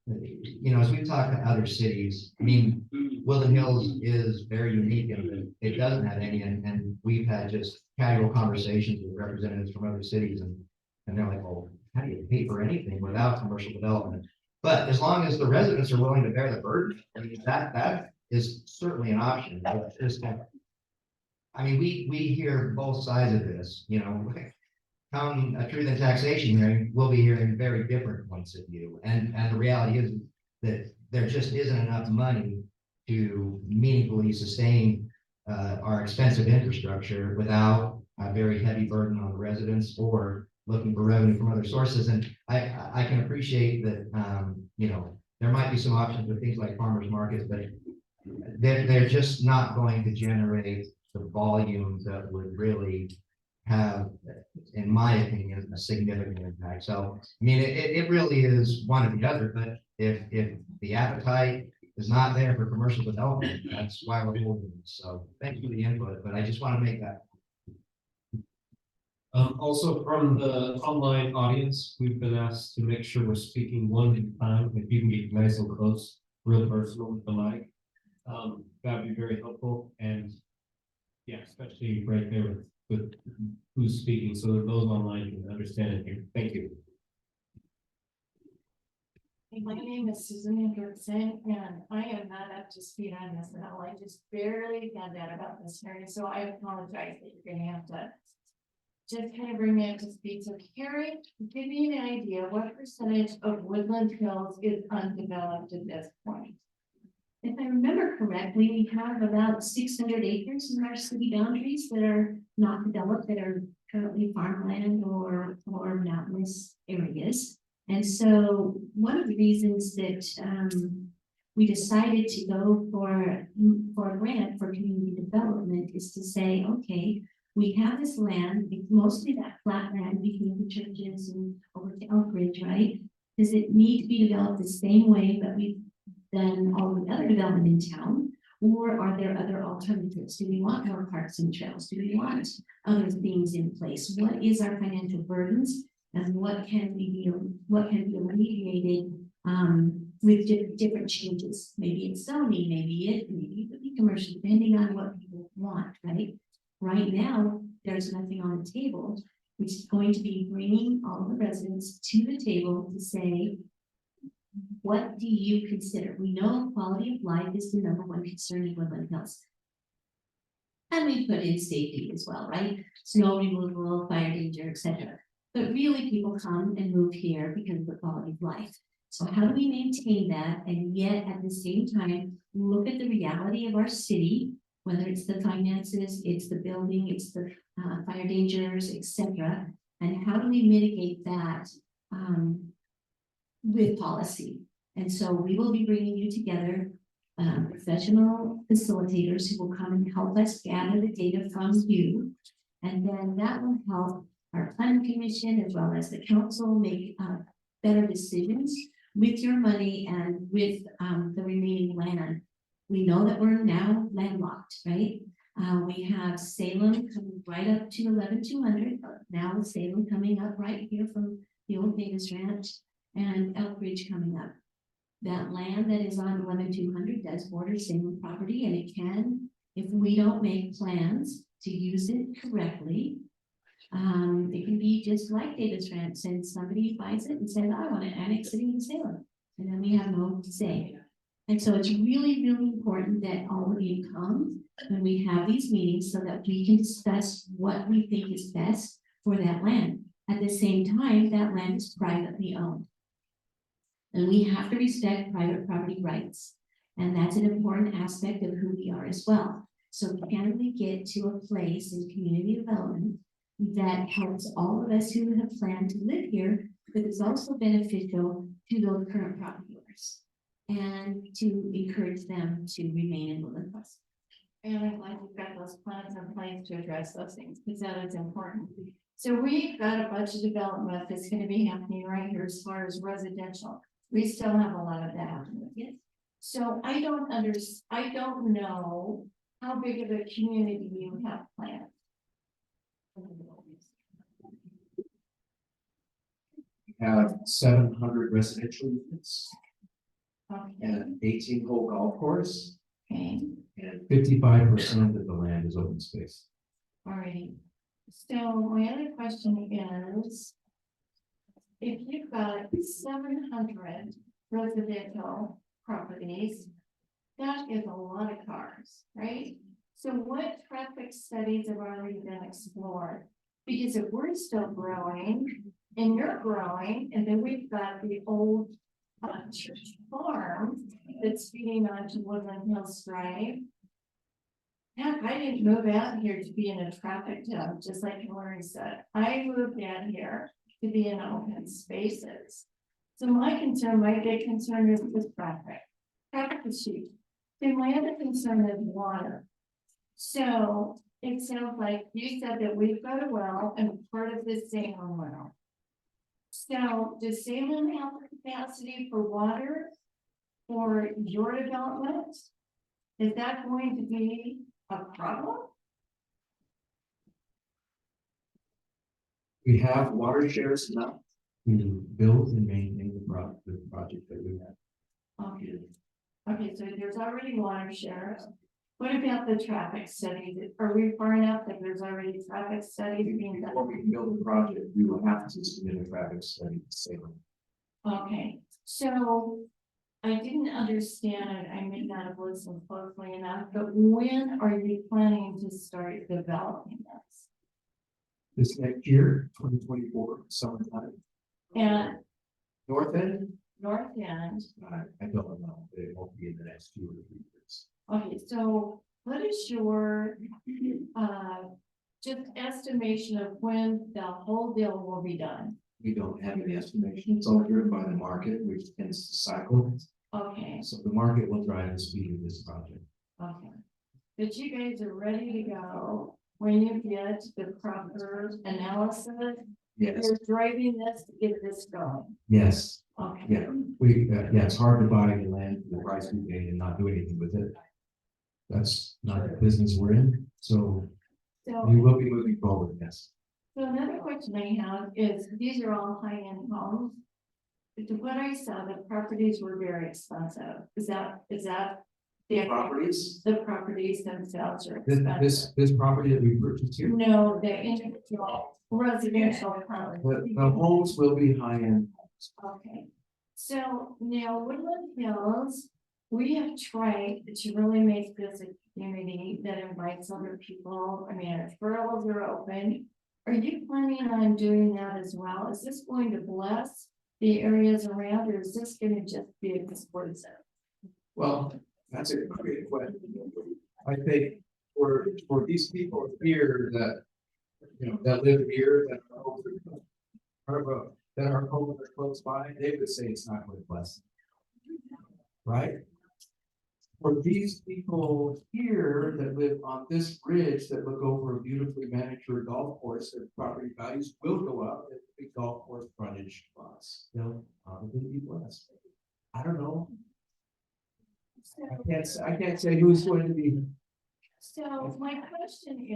A: you know, as we've talked to other cities, I mean, Woodland Hills is very unique in that it doesn't have any, and we've had just casual conversations with representatives from other cities, and they're like, well, how do you pay for anything without commercial development? But as long as the residents are willing to bear the burden, I mean, that is certainly an option. It's just, I mean, we hear both sides of this, you know. Come a truth and taxation hearing, we'll be hearing very different points of view. And the reality is that there just isn't enough money to meaningfully sustain our expensive infrastructure without a very heavy burden on the residents or looking for revenue from other sources. And I can appreciate that, you know, there might be some options with things like farmers markets, but they're just not going to generate the volume that would really have, in my opinion, a significant impact. So, I mean, it really is one or the other, but if the appetite is not there for commercial development, that's why we're holding this. So thank you for the input, but I just want to make that.
I: Also from the online audience, we've been asked to make sure we're speaking one at a time. If you can get nice and close, real personal with the mic, that'd be very helpful. And yeah, especially right there with who's speaking, so that those online can understand it here. Thank you.
F: My name is Susan Hendrickson, and I am not up to speed on this at all. I just barely found out about this hearing, so I apologize that you're gonna have to just kind of bring me up to speed. So Carrie, give me an idea, what percentage of Woodland Hills is undeveloped at this point?
L: If I remember correctly, we have about 600 acres in our city boundaries that are not developed, that are currently farmland or mountainous areas. And so one of the reasons that we decided to go for a grant for community development is to say, okay, we have this land, it's mostly that flat land between the churches and over to Elk Ridge, right? Does it need to be developed the same way that we than all the other development in town? Or are there other alternatives? Do we want more parks and trails? Do we want other things in place? What is our financial burdens? And what can be alleviated with different changes? Maybe it's zoning, maybe it would be commercial, depending on what people want, right? Right now, there's nothing on the table. It's going to be bringing all the residents to the table to say, what do you consider? We know quality of life is the number one concern in Woodland Hills. And we put in safety as well, right? Snow removal, fire danger, etc. But really people come and move here because of the quality of life. So how do we maintain that and yet at the same time, look at the reality of our city, whether it's the finances, it's the building, it's the fire dangers, etc. And how do we mitigate that with policy? And so we will be bringing you together professional facilitators who will come and help us gather the data from you. And then that will help our planning commission as well as the council make better decisions with your money and with the remaining land. We know that we're now landlocked, right? We have Salem coming right up to 11,200, now Salem coming up right here from the old Davis Ranch and Elk Ridge coming up. That land that is on 11,200 does border Salem property, and it can, if we don't make plans to use it correctly, it can be just like Davis Ranch, and somebody buys it and says, I want to annex it in Salem, and then we have no say. And so it's really, really important that all of you come when we have these meetings so that we can discuss what we think is best for that land. At the same time, that land is privately owned. And we have to respect private property rights. And that's an important aspect of who we are as well. So can we get to a place in community development that helps all of us who have planned to live here, but is also beneficial to those current property owners and to encourage them to remain in Woodland Hills.
F: And I'm glad you've got those plans in place to address those things, because that is important. So we've got a bunch of development that's gonna be happening right here as far as residential. We still have a lot of that. Yes. So I don't know how big of a community you have planned.
E: We have 700 residential units
F: Okay,
E: and an 18-hole golf course,
F: okay,
E: and 55% of the land is open space.
F: all right. So my other question is, if you've got 700 residential properties, that is a lot of cars, right? So what traffic studies have already been explored? Because if we're still growing and you're growing, and then we've got the old church farm that's feeding onto Woodland Hills Drive. Heck, I didn't move out here to be in a traffic jam, just like Hillary said. I moved out here to be in open spaces. So my big concern is with traffic. Traffic is huge. And my other concern is water. So it sounds like you said that we've got a well and part of this Salem well. So does Salem have the capacity for water for your development? Is that going to be a problem?
E: We have water shares enough to build and maintain the project that we have.
F: Okay. Okay, so there's already water shares. What about the traffic studies? Are we far enough that there's already traffic studies being done?
E: Before we can build the project, we will have to submit a traffic study to Salem.
F: Okay, so I didn't understand, I may not have listened closely enough, but when are you planning to start developing this?
E: This next year, 2024, summertime.
F: And
E: North End?
F: North End,
E: I don't know. It won't be in the next 2 or 3 years.
F: okay, so what is your just estimation of when the whole deal will be done?
E: We don't have any estimation. It's all driven by the market, which tends to cycle.
F: Okay,
E: So the market will drive the speed of this project.
F: okay. But you guys are ready to go when you get the proper analysis
E: Yes,
L: You're driving this to get this going.
E: yes,
L: Okay.
E: yeah, yeah, it's hard to buy the land for the price we paid and not do anything with it. That's not the business we're in, so
L: So,
E: we will be moving forward, yes.
L: so another question I have is, these are all high-end homes. But to what I saw, the properties were very expensive. Is that the
E: Properties,
L: the properties themselves are
E: this,
L: expensive?
E: this property that we purchased here,
L: No, the individual residential properties.
E: the homes will be high-end.
L: Okay, so now Woodland Hills, we have tried to really make this a community that invites other people. I mean, our trails are open. Are you planning on doing that as well? Is this going to bless the areas around, or is this gonna just be exclusive?
E: Well, that's a great question. I think for these people here that, you know, that live here, that our homes are close by, they would say it's not going to bless them. Right? For these people here that live on this bridge that look over a beautifully manicured golf course, their property values will go up if the golf course frontage lots. They'll probably be blessed. I don't know. I can't say who's going to be.
L: So my question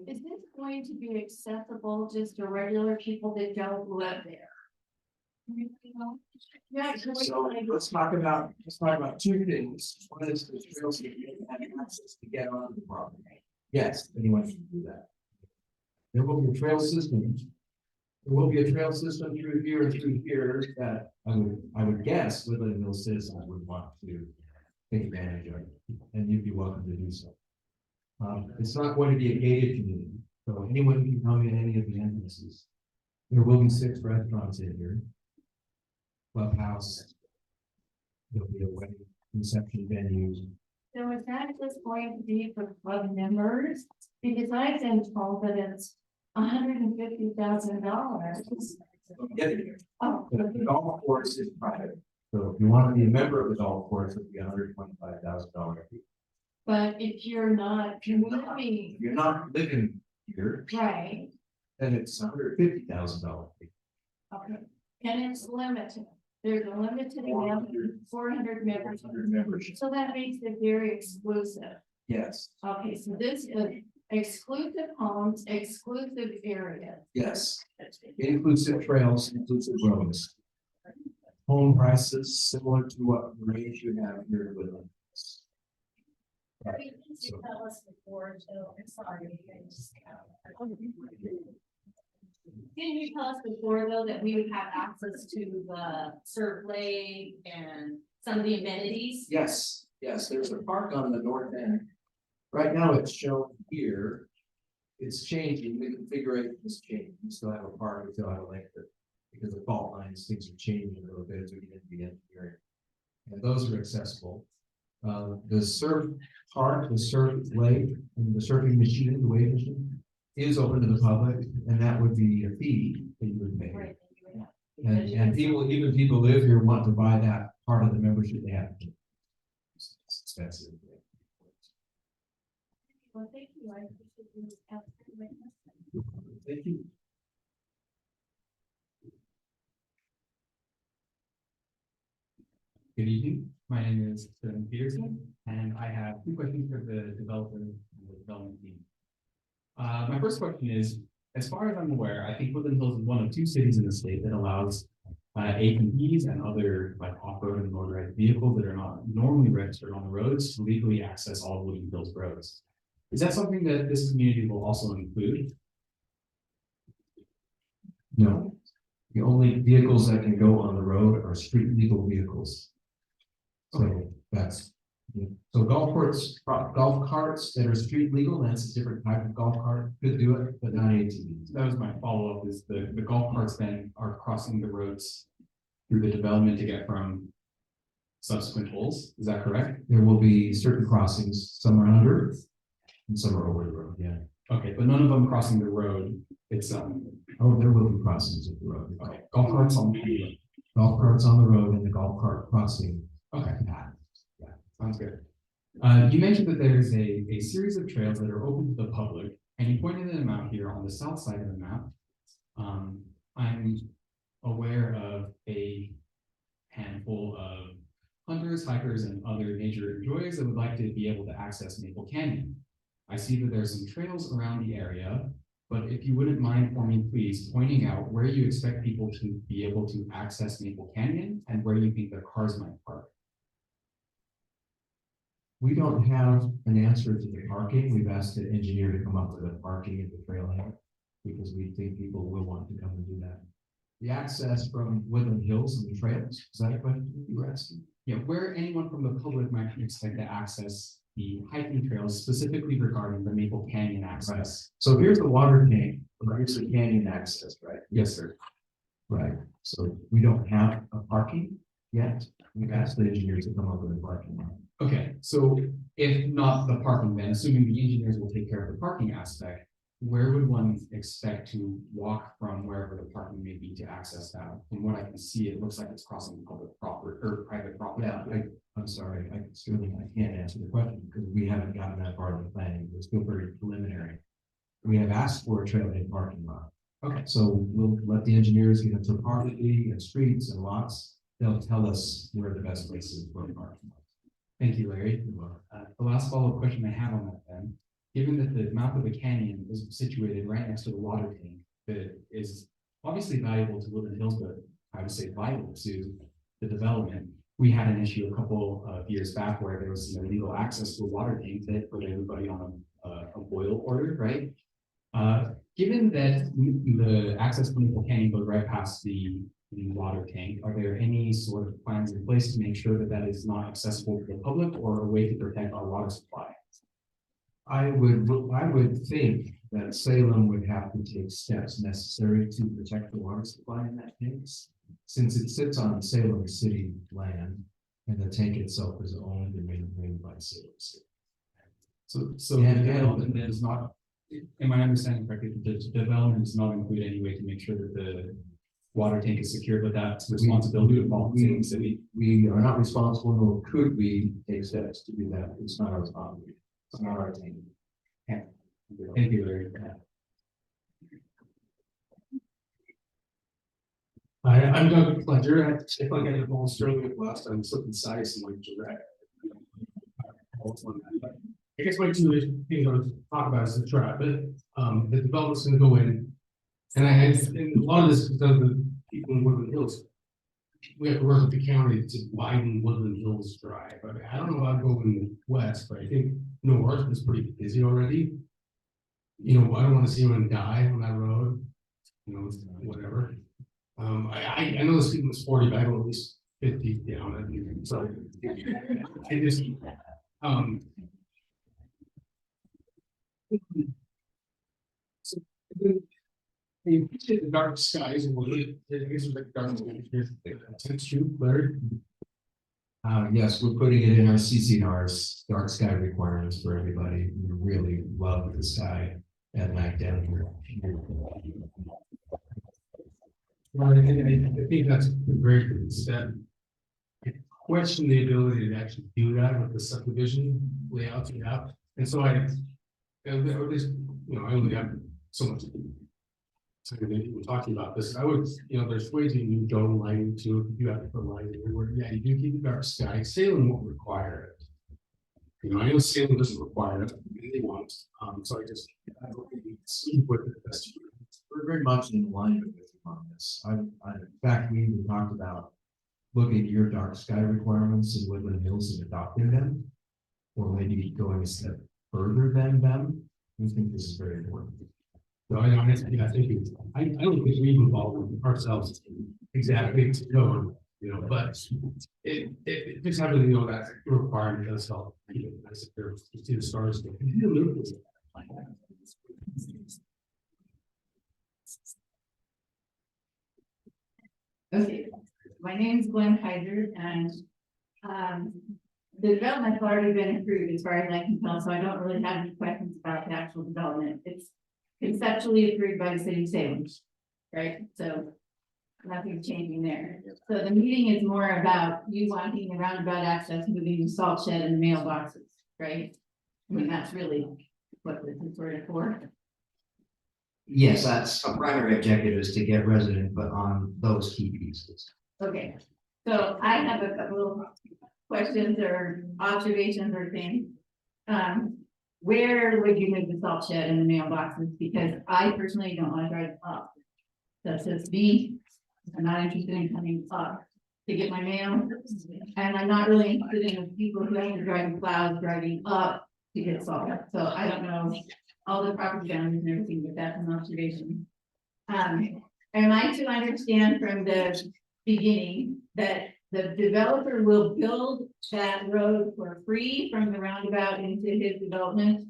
L: is this going to be accessible just to regular people that don't live there? Yeah.
E: So let's talk about two things. One is the trails that you have access to get on the property. Yes, anyone can do that. There will be a trail system. There will be a trail system through here and through here that I would guess Woodland Hills citizens would want to take advantage of, and you'd be welcome to do so. It's not going to be a gated community, so anyone can come in any of the entrances. There will be 6 restaurants in here. Clubhouse. There'll be a wedding reception venue.
L: So is that just going to be for club members? Because I've been told that it's $150,000. Oh,
E: The golf course is private, so if you want to be a member of the golf course, it'll be $125,000 fee.
L: but if you're not community,
E: If you're not living here,
L: right,
E: then it's $150,000 fee.
L: okay, and it's limited. There's a limited amount, 400 members.
E: 100 members.
L: So that makes it very exclusive.
E: Yes,
L: Okay, so this is exclusive homes, exclusive areas.
E: yes. Inclusive trails, inclusive roads. Home prices similar to what range you have here in Woodland.
F: You tell us before, so I'm sorry. Didn't you tell us before, though, that we would have access to the surf lake and some of the amenities?
E: Yes, yes, there's a park on the north end. Right now it's shown here. It's changing, the configuration is changing. We still have a park, we still have a lake, but because of fault lines, things are changing a little bit as we get into the engineering. And those are accessible. The surf park, the surf lake, and the surfing machine, the wave machine, is open to the public, and that would be a fee that you would pay.
L: Right.
E: And people, even people live here want to buy that part of the membership they have. It's expensive.
L: Well, thank you. I appreciate you asking my question.
E: Thank you.
M: Good evening, my name is Tim Peterson, and I have 2 questions for the developer and the development team. My first question is, as far as I'm aware, I think Woodland Hills is one of 2 cities in the state that allows ATVs and other like off-road and motorized vehicles that are not normally registered on the roads to legally access all of Woodland Hills roads. Is that something that this community will also include?
E: No, the only vehicles that can go on the road are street legal vehicles. So that's, so golf carts that are street legal, that's a different type of golf cart, could do it, but not ATVs.
M: That was my follow-up, is the golf carts then are crossing the roads through the development to get from subsequent holes, is that correct?
E: There will be certain crossings, some are under and some are over the road, yeah.
M: Okay, but none of them crossing the road itself.
E: Oh, there will be crossings of the road.
M: Okay, golf carts on the road.
E: Golf carts on the road and the golf cart crossing.
M: Okay, yeah, sounds good. You mentioned that there's a series of trails that are open to the public, and you pointed them out here on the south side of the map. I'm aware of a handful of hunters, hikers, and other nature enjoyers that would like to be able to access Maple Canyon. I see that there's some trails around the area, but if you wouldn't mind for me, please, pointing out where you expect people to be able to access Maple Canyon and where you think their cars might park.
E: We don't have an answer to the parking. We've asked the engineer to come up with a parking at the trailhead because we think people will want to come and do that. The access from Woodland Hills and the trails, is that a question you were asking?
M: Yeah, where anyone from the public might expect to access the hiking trails, specifically regarding the Maple Canyon access.
E: So here's the water tank, here's the canyon access, right?
M: Yes, sir.
E: Right, so we don't have a parking yet. We've asked the engineers to come up with a parking lot.
M: Okay, so if not the parking, then assuming the engineers will take care of the parking aspect, where would one expect to walk from wherever the parking may be to access that? From what I can see, it looks like it's crossing public property or private property.
E: Yeah, I'm sorry, I can't answer the question because we haven't gotten that far of the planning. We're still very preliminary. We have asked for a trailhead parking lot.
M: Okay,
E: So we'll let the engineers get into topography and streets and lots. They'll tell us where the best places for parking.
M: thank you, Larry. The last follow-up question I have on that then, given that the mouth of the canyon is situated right next to the water tank that is obviously valuable to Woodland Hills, but I would say vital to the development. We had an issue a couple of years back where there was illegal access to a water tank that put everybody on a boil order, right? Given that the access to Maple Canyon goes right past the water tank, are there any sort of plans in place to make sure that that is not accessible to the public or a way to protect our water supply?
E: I would think that Salem would have to take steps necessary to protect the water supply in that case, since it sits on Salem city land and the tank itself is owned and maintained by Salem City.
M: So the development is not, am I understanding correctly, the development does not include any way to make sure that the water tank is secured, but that's responsibility of Salem City?
E: We are not responsible, nor could we take steps to do that. It's not our responsibility. It's not our team.
M: Thank you, Larry.
I: I'm Doug Pledger. If I get involved Sterling at last, I'm slipping size and like direct. I guess my two things I would talk about is the trap, but the development's gonna go in. And and a lot of this is because of the people in Woodland Hills. We have to work with the county to widen Woodland Hills Drive. I mean, I don't know about going west, but I think north is pretty busy already. You know, I don't want to see anyone die on that road, you know, whatever. I know the speed was 40, but I go at least 50 down. I mean, so I just so you appreciate the dark skies and it is like dark skies. Larry.
E: Yes, we're putting it in our CCNR's dark sky requirements for everybody. We really love the sky at night down here.
I: Well, I think that's a great step. I question the ability to actually do that with the subdivision layouts we have. And so I just, you know, I only have so much. So we're talking about this. I would, you know, there's ways you can dome lighting too. If you have to put lighting everywhere. Yeah, you do keep the dark sky. Salem won't require it. You know, I know Salem doesn't require it, and they won't. So I don't think we see what the best.
E: We're very much in alignment with you on this. In fact, we even talked about looking at your dark sky requirements in Woodland Hills and adopting them, or maybe going a step further than them. We think this is very important.
I: So I don't think I don't think we involve ourselves exactly to know, you know, but it just having to know that requirement does help. You know, as if there's see the stars.
N: Okay, my name is Glenn Kaiser and the development's already been approved as far as I can tell, so I don't really have any questions about the actual development. It's conceptually approved by the city of Salem, right? So nothing's changing there. So the meeting is more about you wanting the roundabout access, moving the salt shed and the mailboxes, right? I mean, that's really what this is sort of for.
A: Yes, that's a primary objective is to get resident, but on those key pieces.
N: Okay, so I have a couple of questions or observations or things. Where would you move the salt shed in the mailboxes? Because I personally don't want to drive up. That's just me. I'm not interested in coming up to get my mail. And I'm not really interested in the people who have to drive plows driving up to get salt. So I don't know all the property boundaries and everything, but that's an observation. Am I to understand from the beginning that the developer will build that road for free from the roundabout into his development?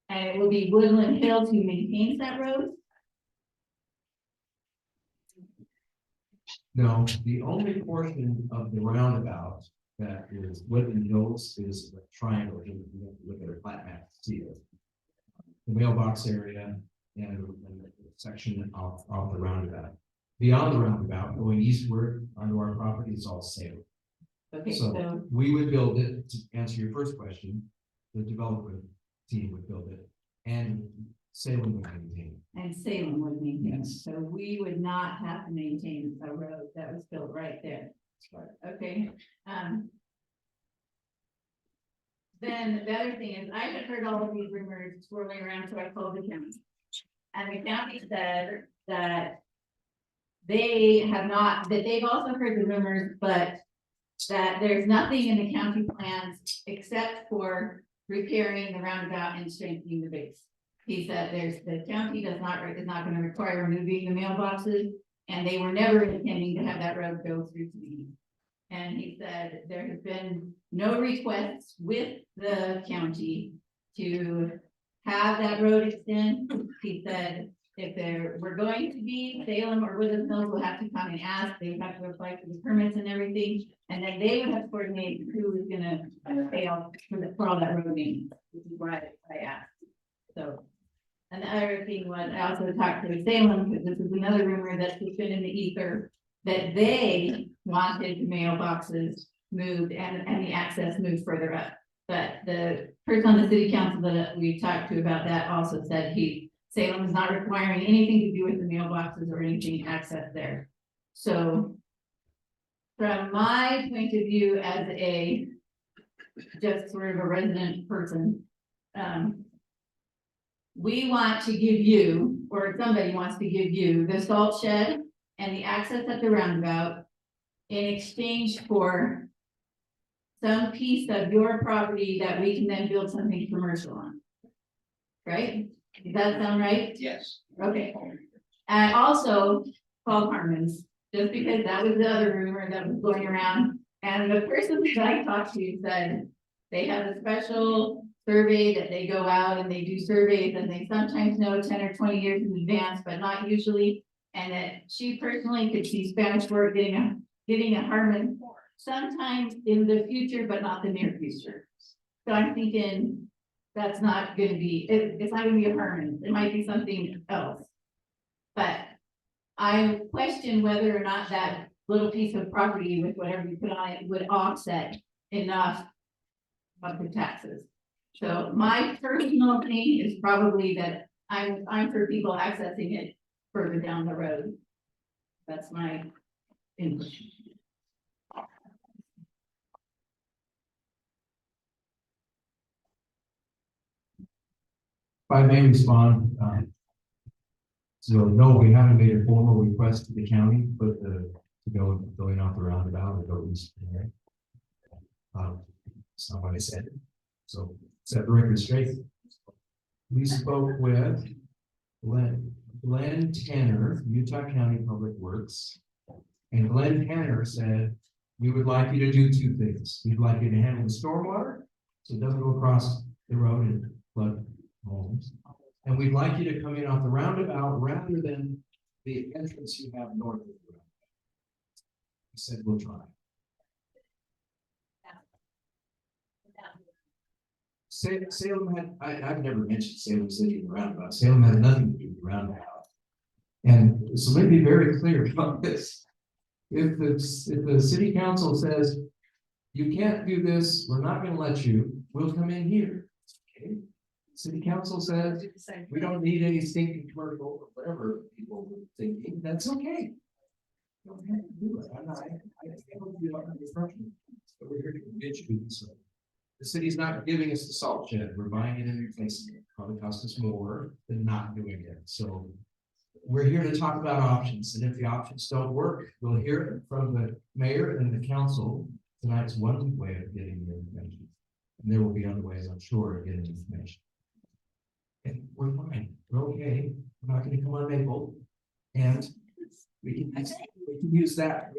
N: And it will be Woodland Hills who maintains that road?
E: No, the only portion of the roundabout that is Woodland Hills is the triangle. You have to look at a flat map to see it. The mailbox area and the section of the roundabout. Beyond the roundabout, going eastward onto our property is all Salem.
N: Okay,
E: So
N: so,
E: we would build it, to answer your first question, the developer team would build it, and Salem would maintain it.
N: and Salem would maintain, it.
E: Yes.
N: So we would not have to maintain a road that was built right there. Okay, then the other thing is, I had heard all of these rumors swirling around, so I called the county. And the county said that they have not, that they've also heard the rumors, but that there's nothing in the county plans except for repairing the roundabout and strengthening the base. He said the county is not gonna require removing the mailboxes, and they were never intending to have that road go through to the east. And he said there has been no requests with the county to have that road extend. He said if there were going to be, Salem or Woodland Hills will have to come and ask, they would have to apply for the permits and everything. And then they would have to coordinate who was gonna pay off for all that road maintenance, which is why I asked. So, and the other thing was, I also talked to Salem, because this is another rumor that's just been in the ether, that they wanted mailboxes moved and the access moved further up. But the person on the city council that we talked to about that also said Salem is not requiring anything to do with the mailboxes or anything access there. So from my point of view as just sort of a resident person, we want to give you, or somebody wants to give you the salt shed and the access at the roundabout in exchange for some piece of your property that we can then build something commercial on. Right? Does that sound right?
A: Yes.
N: Okay. And also called Harmon's, just because that was the other rumor that was going around. And the person that I talked to said they have a special survey that they go out and they do surveys and they sometimes know 10 or 20 years in advance, but not usually. And that she personally could see Spanish Fork getting a Harmon sometime in the future, but not the near future. So I'm thinking that's not gonna be, it's not gonna be a Harmon, it might be something else. But I question whether or not that little piece of property with whatever you put on it would offset enough of the taxes. So my personal thing is probably that I'm for people accessing it further down the road. That's my input.
E: If I may respond, so no, we haven't made a formal request to the county, but to going off the roundabout or go east from there. It's not what I said. So set the record straight. We spoke with Glenn Tanner, Utah County Public Works. And Glenn Tanner said, we would like you to do two things. We'd like you to handle the stormwater, so it doesn't go across the road and flood homes. And we'd like you to come in off the roundabout rather than the entrance you have north of the roundabout. He said, we'll try. Salem had, I've never mentioned Salem City in the roundabout. Salem had nothing to do with the roundabout. And so let me be very clear about this. If the city council says, you can't do this, we're not gonna let you, we'll come in here. Okay? City council says, we don't need any stinking commercial or whatever people were thinking, that's okay. You don't have to do it. I'm not, I don't do it under construction, but we're here to convince you, so. The city's not giving us the salt shed, we're buying it and replacing it, probably cost us more than not doing it, so. We're here to talk about options, and if the options don't work, we'll hear it from the mayor and the council. Tonight's one way of getting the information, and there will be other ways, I'm sure, of getting information. And we're fine, we're okay, we're not gonna come on Maple, and we can use that,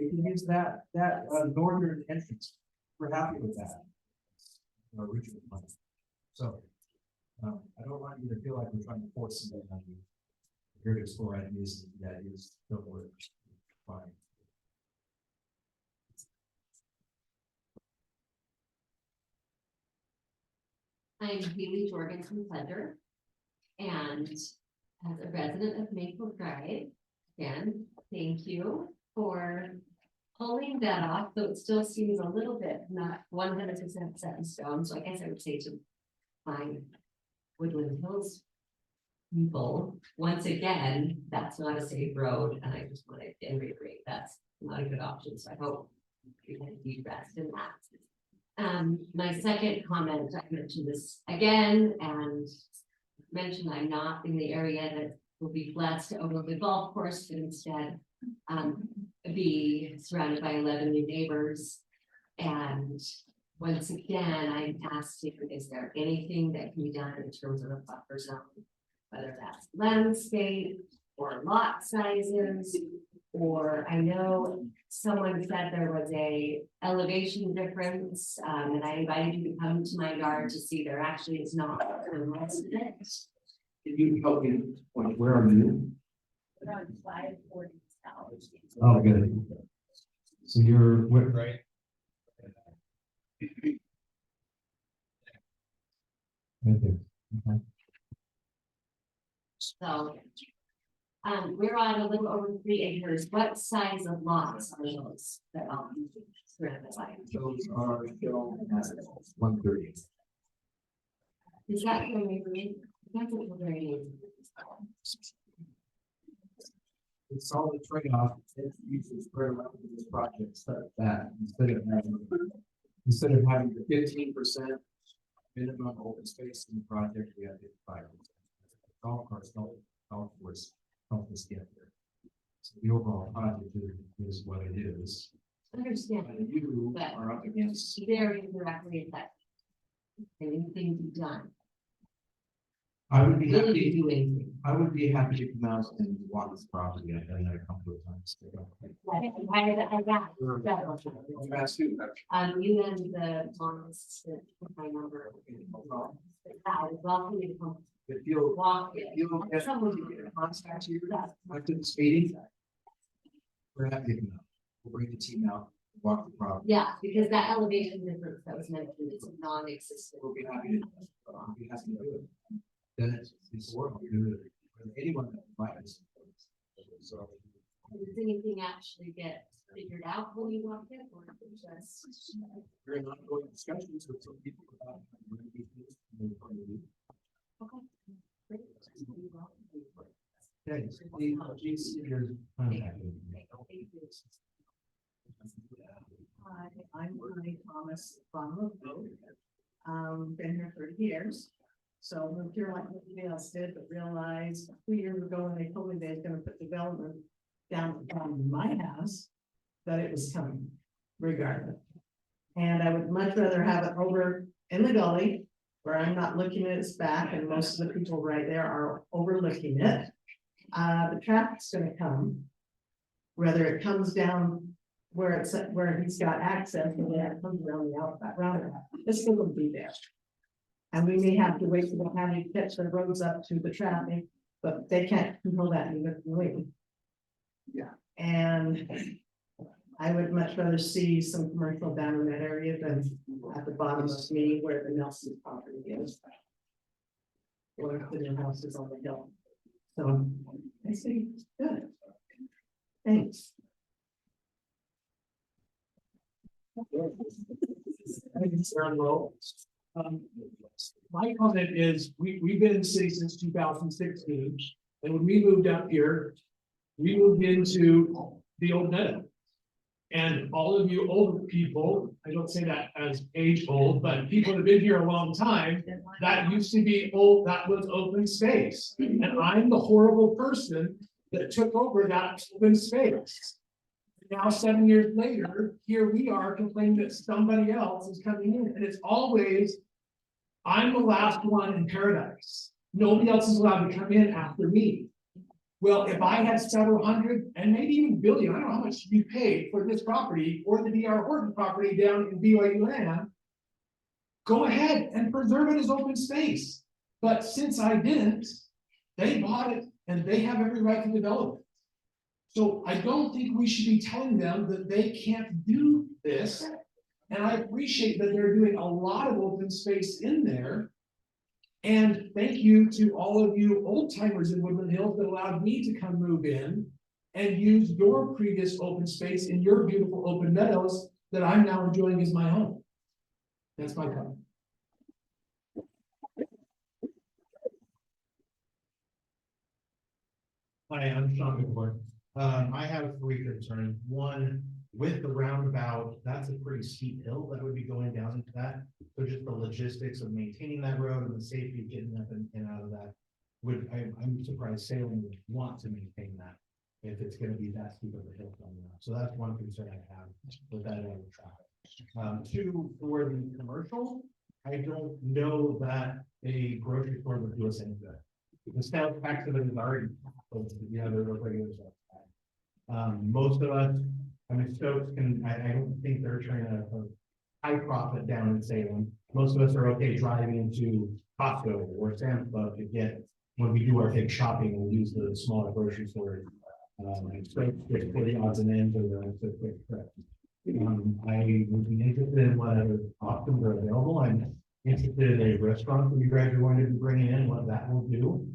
E: northern entrance, we're happy with that. Our original plan. So, I don't want you to feel like we're trying to force something on you. We're here to explore ideas that is, don't work, fine.
B: I'm Haley Jorgensen Pleasure. And as a resident of Maple Drive, again, thank you for pulling that off, though it still seems a little bit not 100% set in stone. So I guess I would say to my Woodland Hills people, once again, that's not a safe road. And I just want to again reiterate that's not a good option. So I hope you can be rest in that. My second comment, I mentioned this again and mentioned I'm not in the area that will be blessed to overlook the golf course, but instead be surrounded by 11 new neighbors. And once again, I'm asking, is there anything that can be done in terms of a buffer zone, whether that's landscape or lot sizes, or I know someone said there was a elevation difference, and I invited you to come to my yard to see there actually is not for most of it.
E: Can you help me point, where are you?
F: Around 540 south.
E: Oh, good. So you're, what, right? Right there. Okay.
B: So, we're on a little over 3 acres. What size of lots are those that I'll be surrounded by?
E: Those are shown as 130.
B: Is that your neighborhood? That's a very.
E: It's all the trade-off, it's usually spread around to this project, such that instead of having the 15% minimum open space in the project, we have 55%. Golf course, golf course, help us get there. So the overall project is what it is.
B: Understand.
E: And you
B: But
E: are up against.
B: very directly affected. Anything be done?
E: I would be
B: Really
E: happy.
B: do anything.
E: I would be happy to come out and walk this property. I've done that a couple of times. You asked who?
B: You and the Thomas, my number. I was welcome to come
E: If you'll,
B: walk.
E: if you'll get someone to get in contact here after this meeting, we're happy to come out. We'll bring the team out, walk the property.
B: Yeah, because that elevation difference that was mentioned is non-existent.
E: We'll be happy to, we'll be happy to do it. Then it's work, we do it. Anyone that might. So.
B: Does anything actually get figured out when you walk in, or just?
E: We're in ongoing discussions with some people about.
B: Okay. Great.
E: Okay, so the GC, your contact.
J: Hi, I'm Connie Thomas from Road. Been here 30 years. So moved here like everybody else did, but realized 2 years ago when they told me they was gonna put development down my house, that it was coming regardless. And I would much rather have it over in the gully where I'm not looking at its back and most of the people right there are overlooking it. The traffic's gonna come. Whether it comes down where he's got access, and then it comes around the outback roundabout, it's still gonna be there. And we may have to wait for the county to catch the roads up to the traffic, but they can't control that even waiting. Yeah, and I would much rather see some commercial down in that area than at the bottom of me where the Nelson property is. Or if the new house is on the hill. So I see, good. Thanks.
E: Sarah Lowe.
I: My comment is, we've been in the city since 2016, and when we moved up here, we moved into the old meadow. And all of you older people, I don't say that as age old, but people that have been here a long time, that used to be old, that was open space. And I'm the horrible person that took over that open space. Now, 7 years later, here we are complaining that somebody else is coming in, and it's always, I'm the last one in paradise. Nobody else is allowed to come in after me. Well, if I had several hundred and maybe even billion, I don't know how much you paid for this property or the DR Horton property down in BYU land, go ahead and preserve it as open space. But since I didn't, they bought it and they have every right to develop it. So I don't think we should be telling them that they can't do this. And I appreciate that they're doing a lot of open space in there. And thank you to all of you old timers in Woodland Hills that allowed me to come move in and use your previous open space in your beautiful open meadows that I'm now enjoying as my home. That's my comment.
E: Hi, I'm Sean McCord. I have 3 concerns. One, with the roundabout, that's a pretty steep hill that would be going down into that. So just the logistics of maintaining that road and the safety of getting up and out of that I'm surprised Salem would want to maintain that if it's gonna be that steep of a hill coming up. So that's one concern I have with that area of traffic. 2, for the commercial, I don't know that a grocery store would do us any good. The sales tax of it is already, yeah, they're regular stuff. Most of us, I mean, Stokes can, I don't think they're trying to high profit down in Salem. Most of us are okay driving into Costco or Sam's Club to get, when we do our big shopping, we'll use the smaller grocery store. Stokes gets for the odds and ends of the quick trip. I would be interested in what other options are available. I'm interested in a restaurant that you guys are going to be bringing in, what that will do.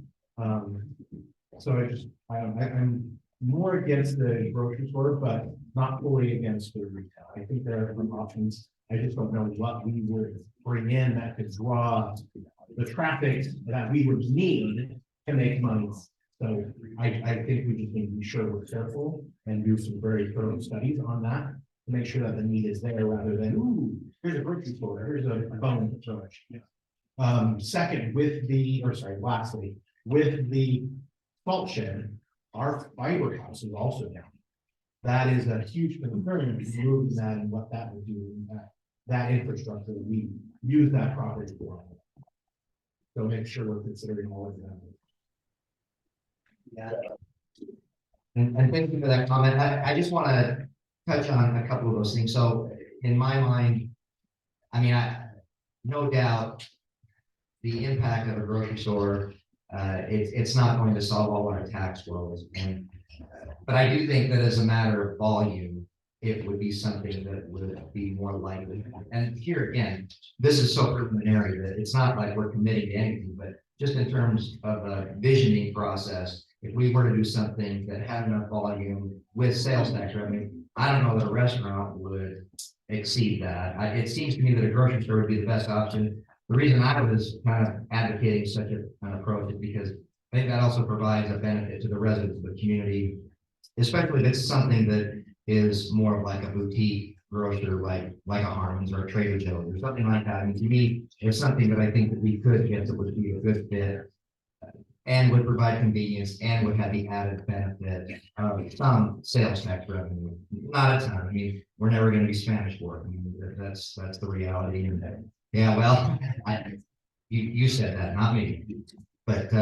E: So I'm more against the grocery store, but not fully against the retail. I think there are some options. I just don't know what we would bring in that could draw the traffic that we would need to make money. So I think we just need to be sure we're careful and do some very thorough studies on that to make sure that the need is there rather than, ooh, here's a grocery store, here's a phone. Second, lastly, with the salt shed, our fiber house is also down. That is a huge concern, moving that and what that would do, that infrastructure, we use that property for. So make sure we're considering all of that.
A: Yeah. And thank you for that comment. I just want to touch on a couple of those things. So in my mind, I mean, no doubt the impact of a grocery store, it's not going to solve all our tax woes. But I do think that as a matter of volume, it would be something that would be more likely. And here again, this is so preliminary that it's not like we're committing to anything, but just in terms of a visioning process, if we were to do something that had enough volume with sales tax revenue, I don't know that a restaurant would exceed that. It seems to me that a grocery store would be the best option. The reason I was kind of advocating such an approach is because I think that also provides a benefit to the residents of the community, especially if it's something that is more of like a boutique grocer, like a Harmon's or a Trader Joe's or something like that. I mean, to me, it's something that I think that we could get that would be a good fit and would provide convenience and would have the added benefit of some sales tax revenue. Not a ton. I mean, we're never going to be Spanish for it. I mean, that's the reality. And yeah, well, you said that, not me. But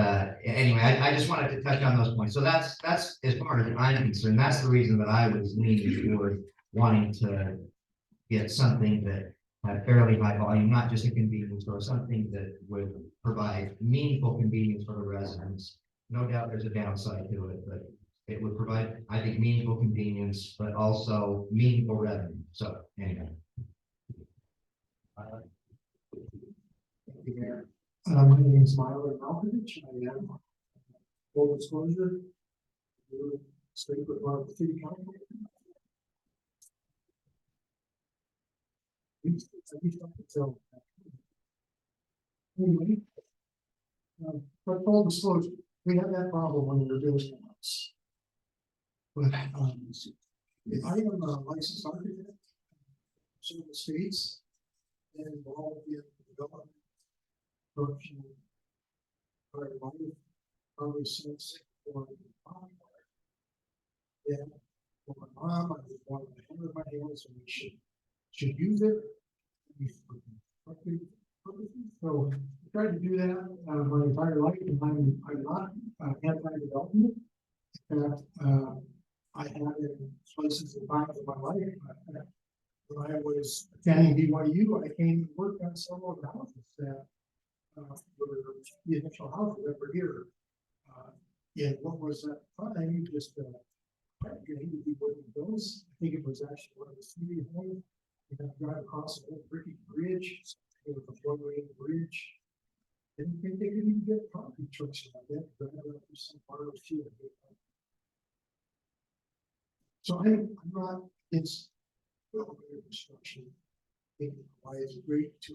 A: anyway, I just wanted to touch on those points. So that's as far as I'm concerned, that's the reason that I was leaning toward wanting to get something that had fairly high volume, not just a convenience store, something that would provide meaningful convenience for the residents. No doubt there's a downside to it, but it would provide, I think, meaningful convenience, but also meaningful revenue. So anyway.
I: My name is Mylar. I am full disclosure. State with our city council. Anyway. But full disclosure, we had that problem when we were building the house. But, I am a licensed architect. Several states. And involved in development. Production. For life, probably since. Yeah, for my mom, I was one of the hand of my hands and we should use it. So I tried to do that my entire life, and I'm not anti-development. In fact, I had in places and times of my life. When I was attending BYU, I came to work on several of the houses that were the initial houses that were here. And what was that time? Just you need to be working those. I think it was actually one of the three homes. You have to drive across a whole rickety bridge. It was a one-way bridge. Didn't think they could even get concrete trucks like that. But I don't know some part of the field. So I'm not. It's construction. I think why it's great to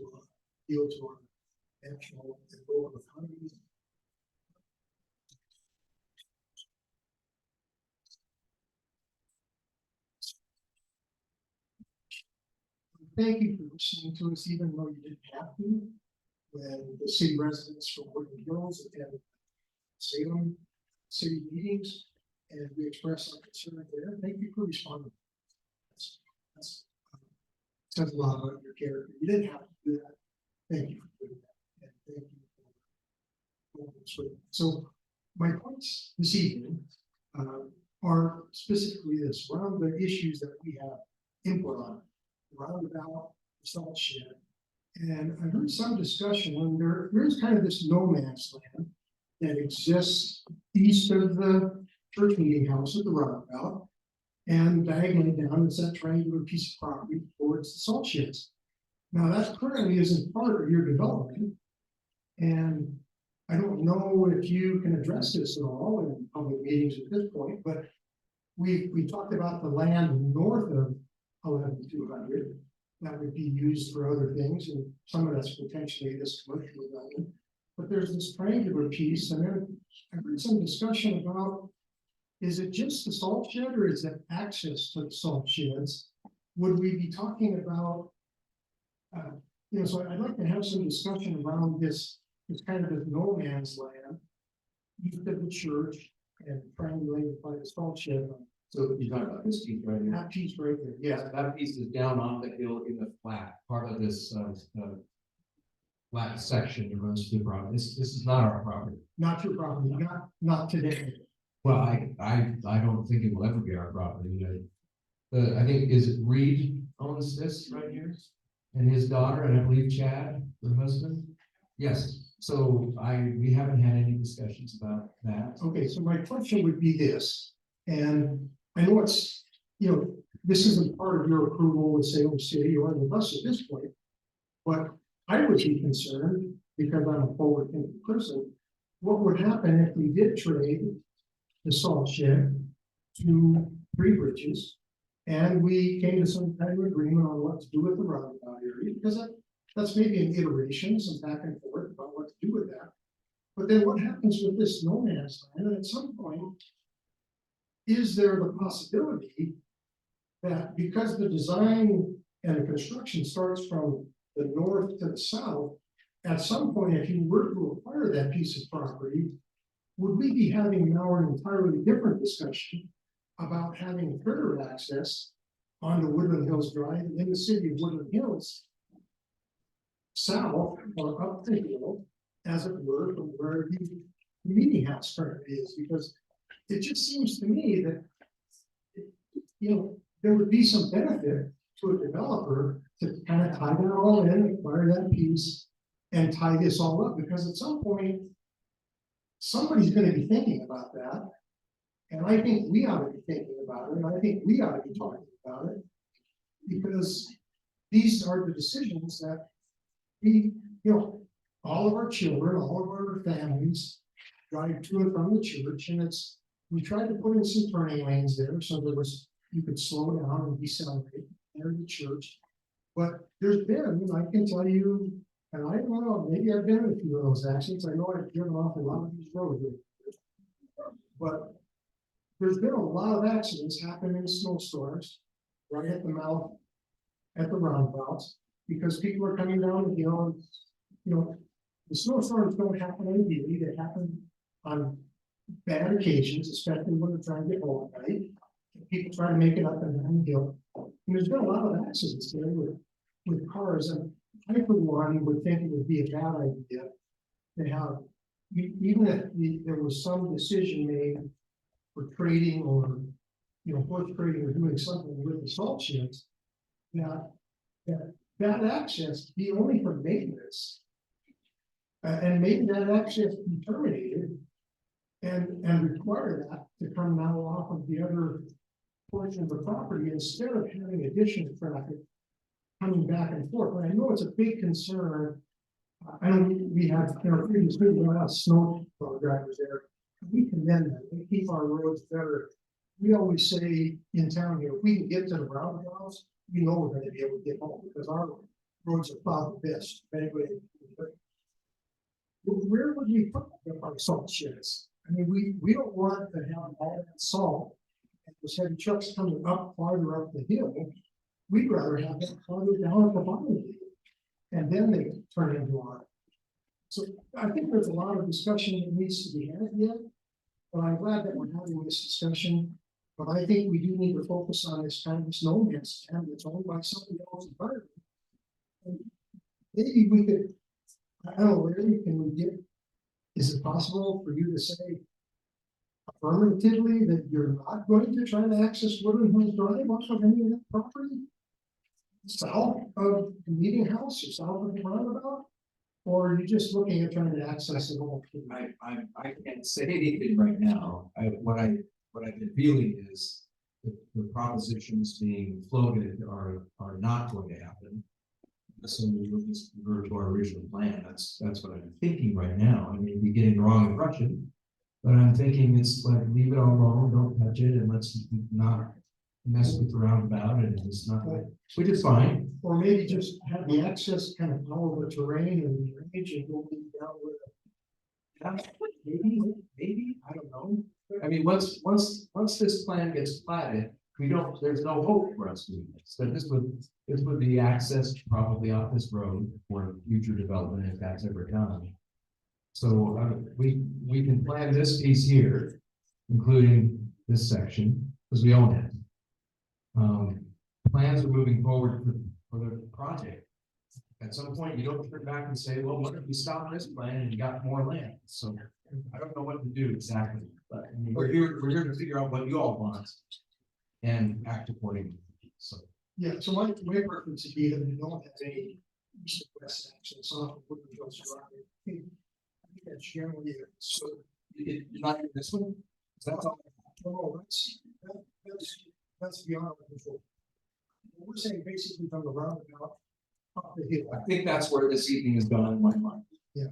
I: deal to our national and local economies. Thank you for listening to us, even though you didn't have to. When the city residents from Woodland Hills attended Salem city meetings, and we expressed our concern there. Thank you for responding. That's says a lot about your character. You didn't have to do that. Thank you for doing that, and thank you for so my points this evening are specifically this around the issues that we have input on. Roundabout, salt shed, and I heard some discussion on there's kind of this no man's land that exists east of the church meeting house at the roundabout, and diagonally down is that triangular piece of property towards the salt sheds. Now that currently isn't part of your development, and I don't know if you can address this at all in public meetings at this point, but we talked about the land north of 11,200 that would be used for other things, and some of that's potentially this commercial development. But there's this triangular piece, and then I heard some discussion about, is it just the salt shed or is it access to the salt sheds? Would we be talking about, so I'd like to have some discussion around this kind of this no man's land east of the church and triangulated by the salt shed.
E: So you're talking about this piece right here?
I: That piece right there, yeah.
E: Yeah, that piece is down on the hill in the flat part of this flat section that runs through the property. This is not our property.
I: Not your property, not today.
E: Well, I don't think it will ever be our property. I think is it Reed owns this right here, and his daughter, and I believe Chad, her husband. Yes. So we haven't had any discussions about that.
I: Okay, so my question would be this, and I know it's, this isn't part of your approval with Salem City or with us at this point, but I would be concerned, because I'm a forward-thinking person, what would happen if we did trade the salt shed to Three Bridges, and we came to some kind of agreement on what to do with the roundabout area, because that's maybe an iteration, some back and forth about what to do with that. But then what happens with this no man's land? And at some point, is there the possibility that because the design and the construction starts from the north to the south, at some point, if you were to acquire that piece of property, would we be having now an entirely different discussion about having further access onto Woodland Hills Drive in the city of Woodland Hills, south or up the hill, as it were, from where the meeting house currently is? Because it just seems to me that, there would be some benefit to a developer to kind of tie that all in, acquire that piece, and tie this all up, because at some point, somebody's going to be thinking about that. And I think we ought to be thinking about it, and I think we ought to be talking about it, because these are the decisions that we, all of our children, all of our families drive to and from the church, and we tried to put in some turning lanes there, so you could slow down and decelerate near the church. But there's been, I can tell you, And I don't know, maybe I've been in a few of those accidents, I know I've driven off a lot of these roads. But there's been a lot of accidents happen in snowstorms, right at the mouth, at the roundabouts, because people are coming down the hill, and, you know, the snowstorms don't happen immediately, they happen on bad occasions, especially when they're trying to get home at night. People try to make it up and down the hill. And there's been a lot of accidents there with cars, and I for one would think it would be a bad idea to have, even if there was some decision made for trading or, you know, horse trading or doing something with the salt sheds, that access be only for maintenance. And maybe that access be terminated and require that to come now off of the other portion of the property instead of having additional traffic coming back and forth. And I know it's a big concern. I know we have, you know, previously we have snow drivers there. We commend them. They keep our roads better. We always say in town here, if we can get to the roundabouts, we know we're going to be able to get home because our roads are plowed the best. Anyway, where would we put our salt sheds? I mean, we don't want to have all that salt and those heavy trucks coming up farther up the hill. We'd rather have that farther down at the bottom of the hill, and then they turn into our. So I think there's a lot of discussion that needs to be had yet, but I'm glad that we're having this discussion. But I think we do need to focus on this kind of this no man's land that's owned by somebody else's environment. And maybe we could, I don't know, Larry, can we get, is it possible for you to say affirmatively that you're not going to try to access Woodland Hills Drive off of any of that property? South of the meeting house or south of the roundabout? Or are you just looking at trying to access it all?
E: I can't say anything right now. What I've been feeling is the propositions being floated are not going to happen. So we will just revert to our original plan. That's what I'm thinking right now. I may be getting the wrong impression, but I'm thinking it's like leave it all alone, don't touch it, and let's not mess with the roundabout, and it's not, which is fine.
I: Or maybe just have the access kind of follow the terrain and drainage and go down with it.
E: Maybe, I don't know. I mean, once this plan gets platted, there's no hope for us doing this. So this would be accessed probably off this road for future development if that's ever done. So we can plan this piece here, including this section, because we own it. Plans are moving forward for the project. At some point, you don't turn back and say, well, what if we stop this plan and you got more land? So I don't know what to do exactly, but I mean, we're here to figure out what you all want and act accordingly. So
I: Yeah, so my preference would be that we don't have any east and west access off of Woodland Hills Drive. I think that's generally it. So
E: you're not in this one? That's all.
I: oh, that's beyond our control. We're saying basically from the roundabout up the hill.
E: I think that's where this evening has gone in my mind.
I: Yeah.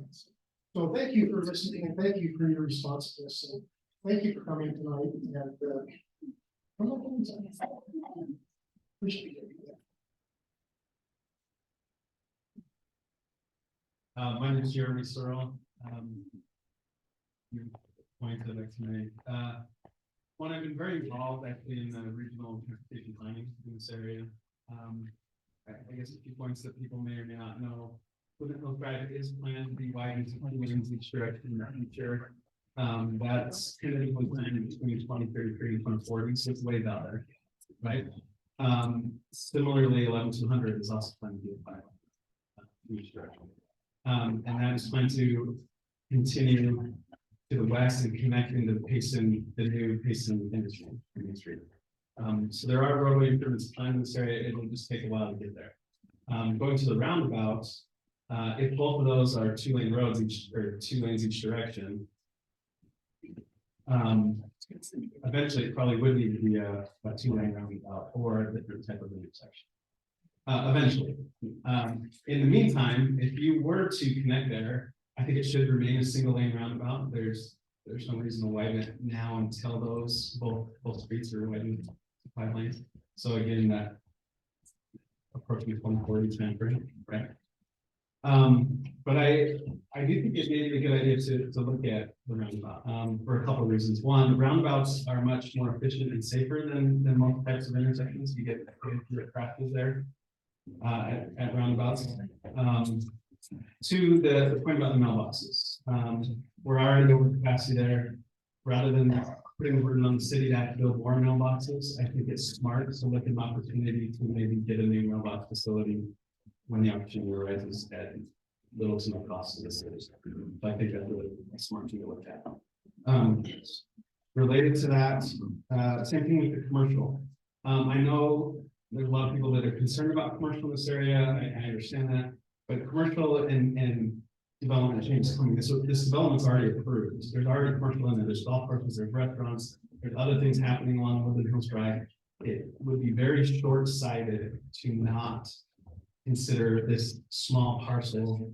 I: So thank you for listening and thank you for your responsiveness and thank you for coming tonight and come up anytime. Appreciate it.
M: My name is Jeremy Searle. Point to the next minute. One, I've been very involved actually in the regional transportation planning in this area. I guess a few points that people may or may not know. Woodland Hills Drive is planned to be widened to 20 lanes each direction in the future. That's tentatively planned between 2033 and 2040, so it's way out there, right? Similarly, 11200 is also planned to be a pilot each direction. And that is planned to continue to the west and connecting the new Payson industry. So there are roadway improvements planned in this area. It will just take a while to get there. Going to the roundabout, if both of those are 2-lane roads or 2 lanes each direction, eventually it probably would need to be a 2-lane roundabout or a different type of intersection. Eventually. In the meantime, if you were to connect there, I think it should remain a 1-lane roundabout. There's no reason to widen it now until those both streets are widened to 5 lanes. So again, that approaching 2040 timeframe, right? But I do think it may be a good idea to look at the roundabout, for a couple of reasons. One, roundabouts are much more efficient and safer than most types of intersections. You get your crashes there, at roundabouts. To the point about the mailboxes, we're already over capacity there. Rather than putting the burden on the city to have to build more mailboxes, I think it's smart to look at an opportunity to maybe get a new mailbox facility when the opportunity arises at little to no cost to the city. So I think that's really a smart thing to look at. Related to that, same thing with the commercial. I know there's a lot of people that are concerned about commercial in this area. I understand that, but commercial and development changes coming. So this development's already approved. There's already commercial in there. There's golf courses, there's restaurants, there's other things happening along Woodland Hills Drive. It would be very short-sighted to not consider this small parcel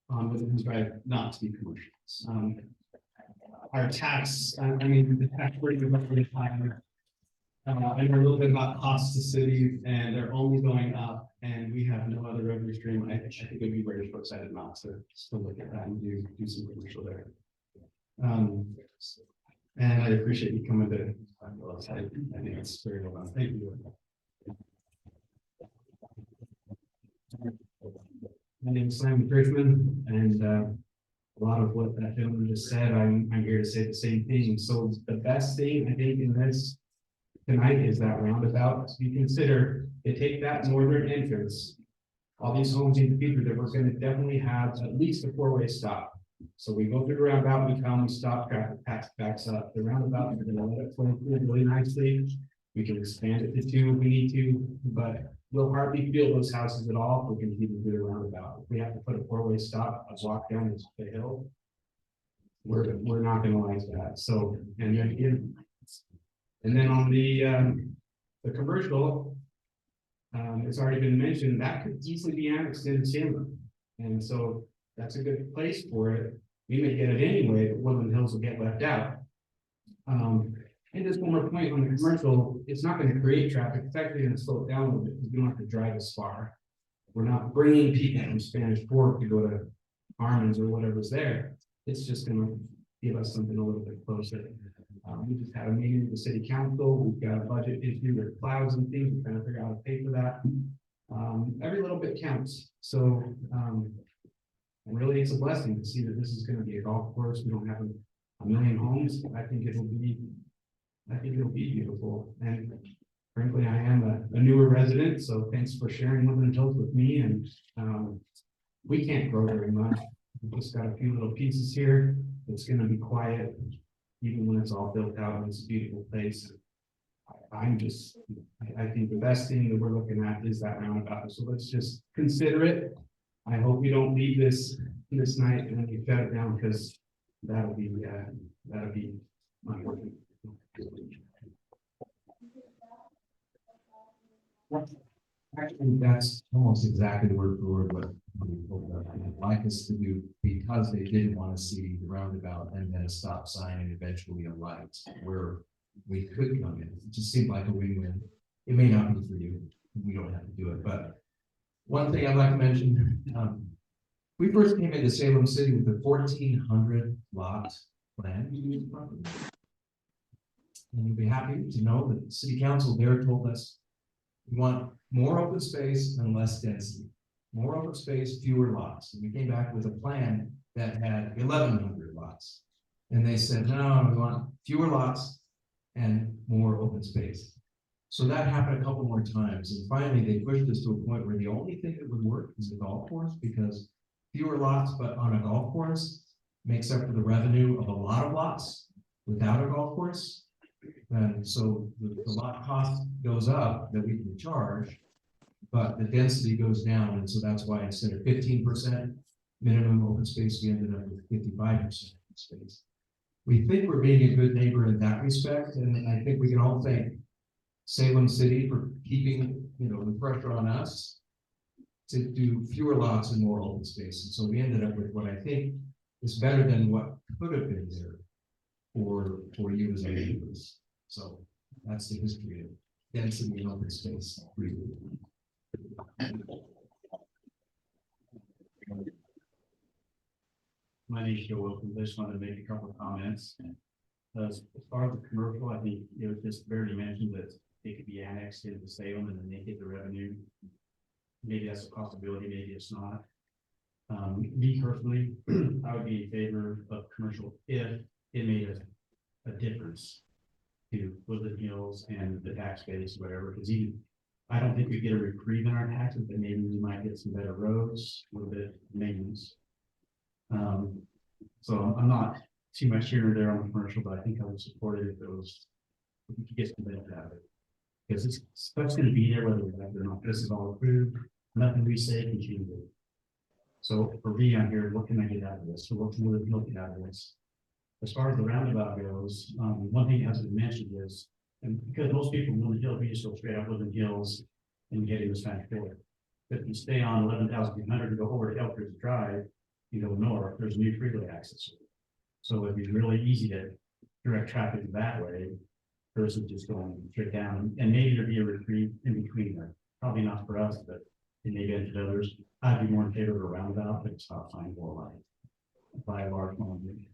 M: on Woodland Hills Drive not to be commercial. Our tax, I mean, the tax rate is really high. I know a little bit about costs to city, and they're only going up, and we have no other revenue stream. I think it'd be very short-sighted not to look at that and do some commercial there. And I appreciate you coming to. I think it's very well done. Thank you. My name is Simon Bridgman, and a lot of what that gentleman just said, I'm here to say the same thing. So the best thing I think in this tonight is that roundabout. You consider they take that northern entrance, all these homes in the future that we're going to definitely have at least a four-way stop. So we go through the roundabout, we come, we stop, traffic backs up. The roundabout, we're going to let it flow through really nicely. We can expand it to 2 if we need to, but we'll hardly feel those houses at all if we can even do the roundabout. If we have to put a four-way stop, a walk down the hill, we're not going to like that. So, and then again, and then on the commercial, it's already been mentioned that could easily be annexed into Salem, and so that's a good place for it. We may get it anyway, but Woodland Hills will get left out. And just one more point on the commercial, it's not going to create traffic. It's actually going to slow it down a little bit because we don't have to drive as far. We're not bringing people from Spanish Fork to go to Harmon's or whatever's there. It's just going to give us something a little bit closer. We just had a meeting with the city council. We've got a budget issue with clouds and things. We're trying to figure out how to pay for that. Every little bit counts. So, and really, it's a blessing to see that this is going to be a golf course. We don't have a million homes. I think it'll be beautiful. And frankly, I am a newer resident, so thanks for sharing Woodland Hills with me. And we can't grow very much. We've just got a few little pieces here. It's going to be quiet, even when it's all built out, and it's a beautiful place. I think the best thing that we're looking at is that roundabout. So let's just consider it. I hope we don't leave this night and then we shut it down, because that'll be unfortunate.
H: Actually, that's almost exactly word for word what they'd like us to do, because they didn't want to see the roundabout and then a stop sign and eventually a light where we could come in. It just seemed like a win-win. It may not be for you. We don't have to do it. But one thing I'd like to mention, we first came into Salem City with a 1,400 lot plan. And you'll be happy to know that the city council there told us we want more open space and less density. More open space, fewer lots. And we came back with a plan that had 1,100 lots. And they said, no, we want fewer lots and more open space. So that happened a couple more times. And finally, they pushed us to a point where the only thing that would work is a golf course, because fewer lots, but on a golf course makes up for the revenue of a lot of lots without a golf course. And so the lot cost goes up that we can charge, but the density goes down. And so that's why instead of 15% minimum open space, we ended up with 55% open space. We think we're being a good neighbor in that respect. And I think we can all thank Salem City for keeping, the pressure on us to do fewer lots and more open space. And so we ended up with what I think is better than what could have been there for you as our neighbors. So that's the history of density and open space.
M: My name is Joe Wilkins. I just wanted to make a couple of comments. As far as the commercial, I think it was just barely mentioned that it could be annexed into Salem and then they get the revenue. Maybe that's a possibility, maybe it's not. Me personally, I would be in favor of commercial if it made a difference to Woodland Hills and the tax base, whatever, because even, I don't think we get a reprieve in our taxes, but maybe we might get some better roads, a little bit of maintenance. So I'm not too much here or there on the commercial, but I think I would support it if it was, if we could get some benefit out of it. Because it's stuff's gonna be there whether we like it or not. This is all approved, nothing we say can change it. So for me, I'm here, what can I get out of this? So what can we get out of this? As far as the roundabout goes, one thing that hasn't been mentioned is, and because most people in Woodland Hills, we just go straight up Woodland Hills and get into Spanish Fork. But if you stay on 11,200 and go over to Elkridge Drive, you go north, there's new freeway access. So it'd be really easy to direct traffic that way versus just going straight down. And maybe there'd be a reprieve in between there. Probably not for us, but it may benefit others. I'd be more in favor of a roundabout, but stop sign for light by a large volume.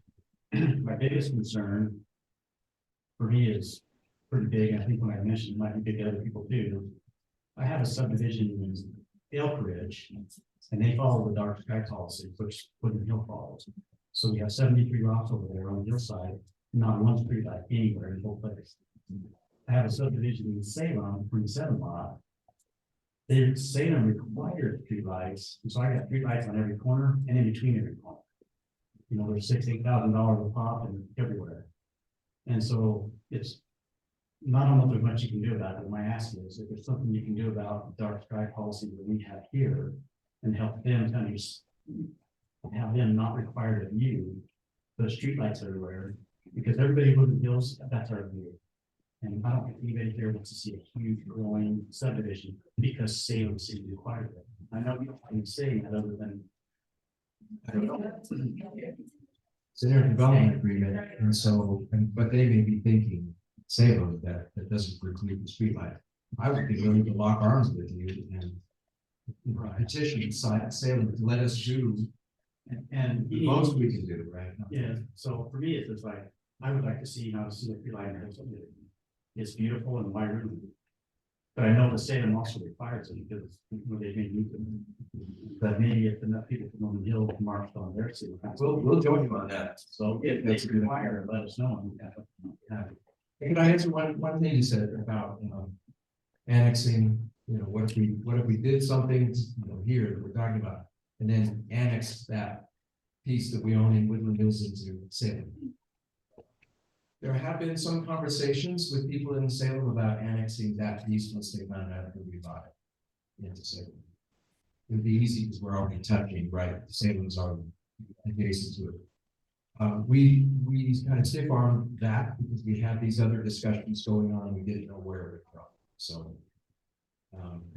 M: My biggest concern for me is pretty big. I think when I mentioned it might be big to other people too. I have a subdivision in Elkridge and they follow the dark sky policy, which Woodland Hill follows. So we have 73 lots over there on the hillside, not one street light anywhere in the whole place. I have a subdivision in Salem, 27 lot. They Salem required street lights, and so I got street lights on every corner and in between every corner. You know, there's $6,000-8,000 a pop and everywhere. And so it's not, I don't know if there's much you can do about it, but my ask is if there's something you can do about the dark sky policy that we have here and help them kind of just have them not required of you, those streetlights everywhere, because everybody who lives in hills, that's our view. And I don't think anybody here wants to see a huge growing subdivision because Salem City required it. I know you don't even say that other than.
H: I don't know. It's in their development agreement, and so, but they may be thinking, Salem, that doesn't preclude the streetlight. I would be willing to lock arms with you and petition Salem to let us do
M: And
H: the most we can do, right?
M: yeah, so for me, it's just like, I would like to see, you know, see the light in something. It's beautiful and wide room. But I know the Salem also requires it because they may need them. But maybe if enough people from on the hill marched on their city.
H: We'll join you on that.
M: So if
H: That's
M: they
H: a good
M: require, it, let us know.
H: Can I answer one thing you said about, annexing, what if we did something, here that we're talking about, and then annex that piece that we own in Woodland Hills into Salem? There have been some conversations with people in Salem about annexing that piece once they found out who we bought it into Salem. It would be easy because we're already touching, right? Salem's already adjacent to it. We kind of stiff armed that because we had these other discussions going on and we didn't know where it would go. So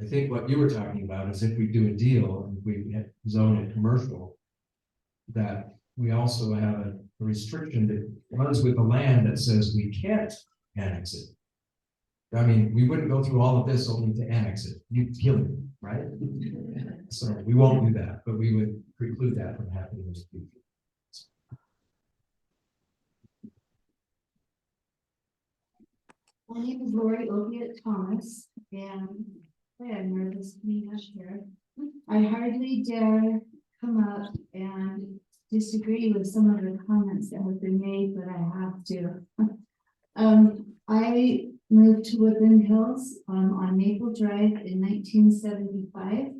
H: I think what you were talking about is if we do a deal and we zone it commercial, that we also have a restriction that runs with the land that says we can't annex it. I mean, we wouldn't go through all of this only to annex it. You'd kill it, right? So we won't do that, but we would preclude that from happening in the future.
L: My name is Lori Opiate Thomas, and I'm nervous being up here. I hardly dare come up and disagree with some of the comments that have been made, but I have to. I moved to Woodland Hills on Maple Drive in 1975.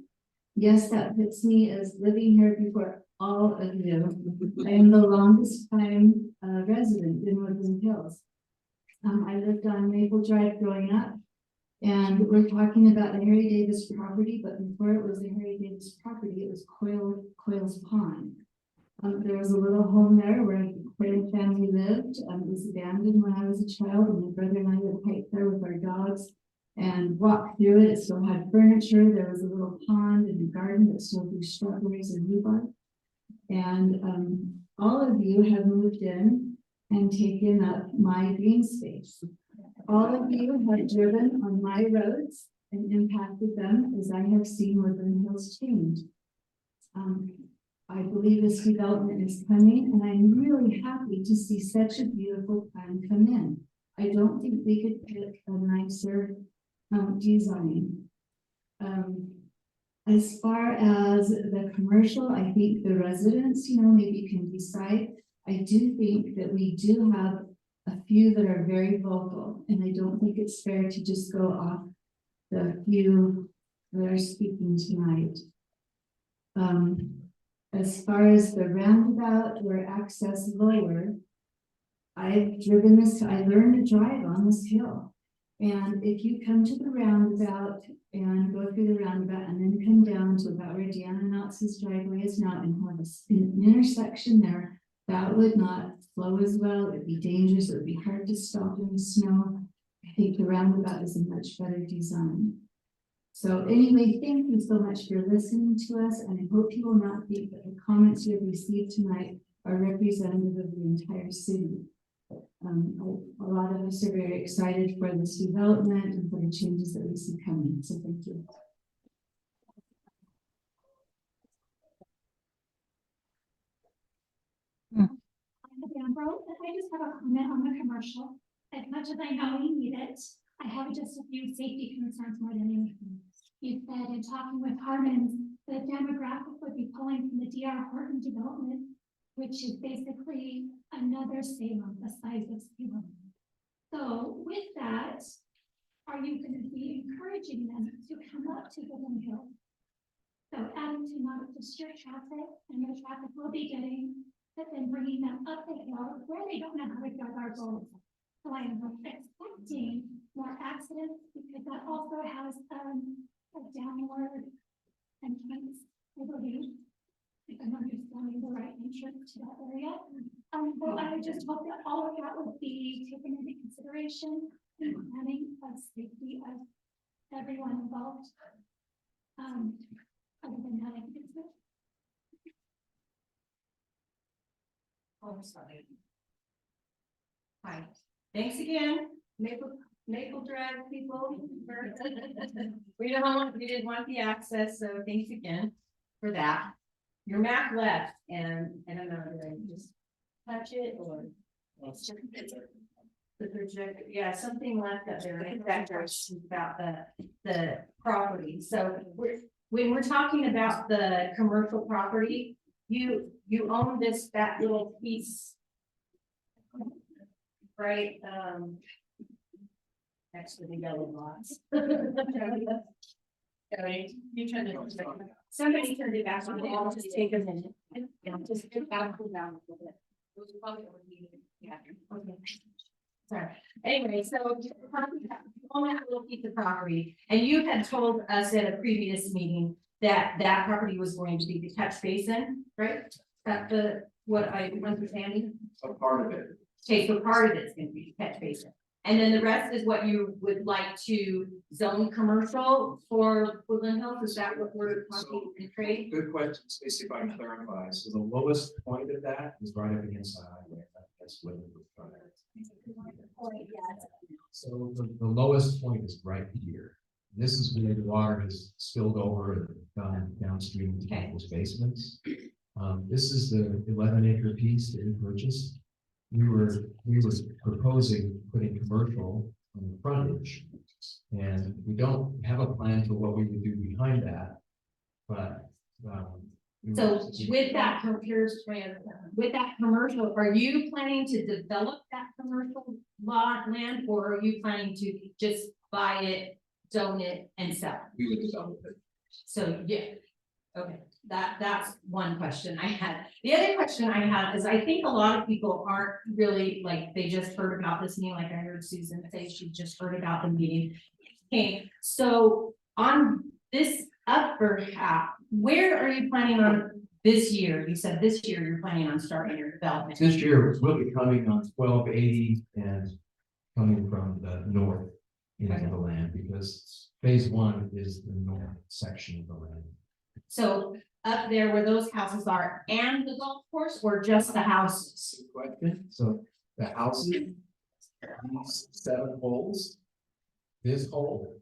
L: Yes, that puts me as living here before all of you. I am the longest time resident in Woodland Hills. I lived on Maple Drive growing up, and we're talking about the Harry Davis property, but before it was the Harry Davis property, it was Coyle's Pond. There was a little home there where the Coyle family lived. It was abandoned when I was a child, and my brother and I would hike there with our dogs and walk through it. It still had furniture. There was a little pond and a garden that still grew strawberries and rhubarb. And all of you have moved in and taken up my green space. All of you have driven on my roads and impacted them as I have seen Woodland Hills change. I believe this development is coming, and I'm really happy to see such a beautiful plan come in. I don't think we could pick a nicer design. As far as the commercial, I think the residents, maybe can decide. I do think that we do have a few that are very vocal, and I don't think it's fair to just go off the few that are speaking tonight. As far as the roundabout where access lower, I've driven this, I learned to drive on this hill. And if you come to the roundabout and go through the roundabout and then come down to about where Deanna Knox's driveway is now and have an intersection there, that would not flow as well. It'd be dangerous. It would be hard to stop in the snow. I think the roundabout is a much better design. So anyway, thank you so much for listening to us, and I hope you will not think that the comments you have received tonight are representative of the entire city. A lot of us are very excited for this development and for the changes that we see coming, so thank you.
F: I just have a comment on the commercial. As much as I know we need it, I have just a few safety concerns more than anything. You said in talking with Harmon, the demographic would be pulling from the DR Horton development, which is basically another Salem, the size of Salem. So with that, are you going to be encouraging them to come up to Woodland Hill? So adding to not just your traffic, and your traffic will be getting, but then bringing them up the hill where they don't know how to get our goals. So I am expecting more accidents because that also has a downward entrance, I believe, if I'm understanding the right entrance to that area. But I would just hope that all of that would be taken into consideration in planning of safety of everyone involved. Other than that, I think it's good.
O: Oh, sorry. Hi, thanks again, Maple Drive people. We know how much we didn't want the access, so thanks again for that. Your map left, and I don't know, did I just touch it or? The project, yeah, something left up there, I think that's about the property. So when we're talking about the commercial property, you own that little piece. Right, next to the yellow lots. Somebody turned it back on, I'll just take a minute. Just back down a little bit. Yeah, okay. Sorry. Anyway, so you own that little piece of property, and you had told us at a previous meeting that that property was going to be the catch basin, right? That's what I'm understanding.
E: A part of it.
O: Okay, so part of it's gonna be catch basin. And then the rest is what you would like to zone commercial for Woodland Hills, is that what we're talking in trade?
E: Good question, Stacy, if I can clarify. So the lowest point of that is right up against the highway. That's Woodland. So the lowest point is right here. This is where the water has spilled over and downstream to people's basements. This is the 11-acre piece that we purchased. We were proposing putting commercial on the frontage, and we don't have a plan for what we would do behind that. But
O: so with that commercial, are you planning to develop that commercial land, or are you planning to just buy it, zone it, and sell it?
E: we would develop it.
O: So yeah, okay, that's one question I had. The other question I had is, I think a lot of people aren't really, like, they just heard about this meeting, like I heard Susan say she just heard about the meeting. Okay, so on this upper half, where are you planning on this year? You said this year you're planning on starting your development.
E: This year we'll be coming on 1280 and coming from the north into the land, because phase one is the north section of the land.
O: So up there where those houses are and the golf course, or just the houses?
E: Good question. So the houses, these 7 holes, this hole,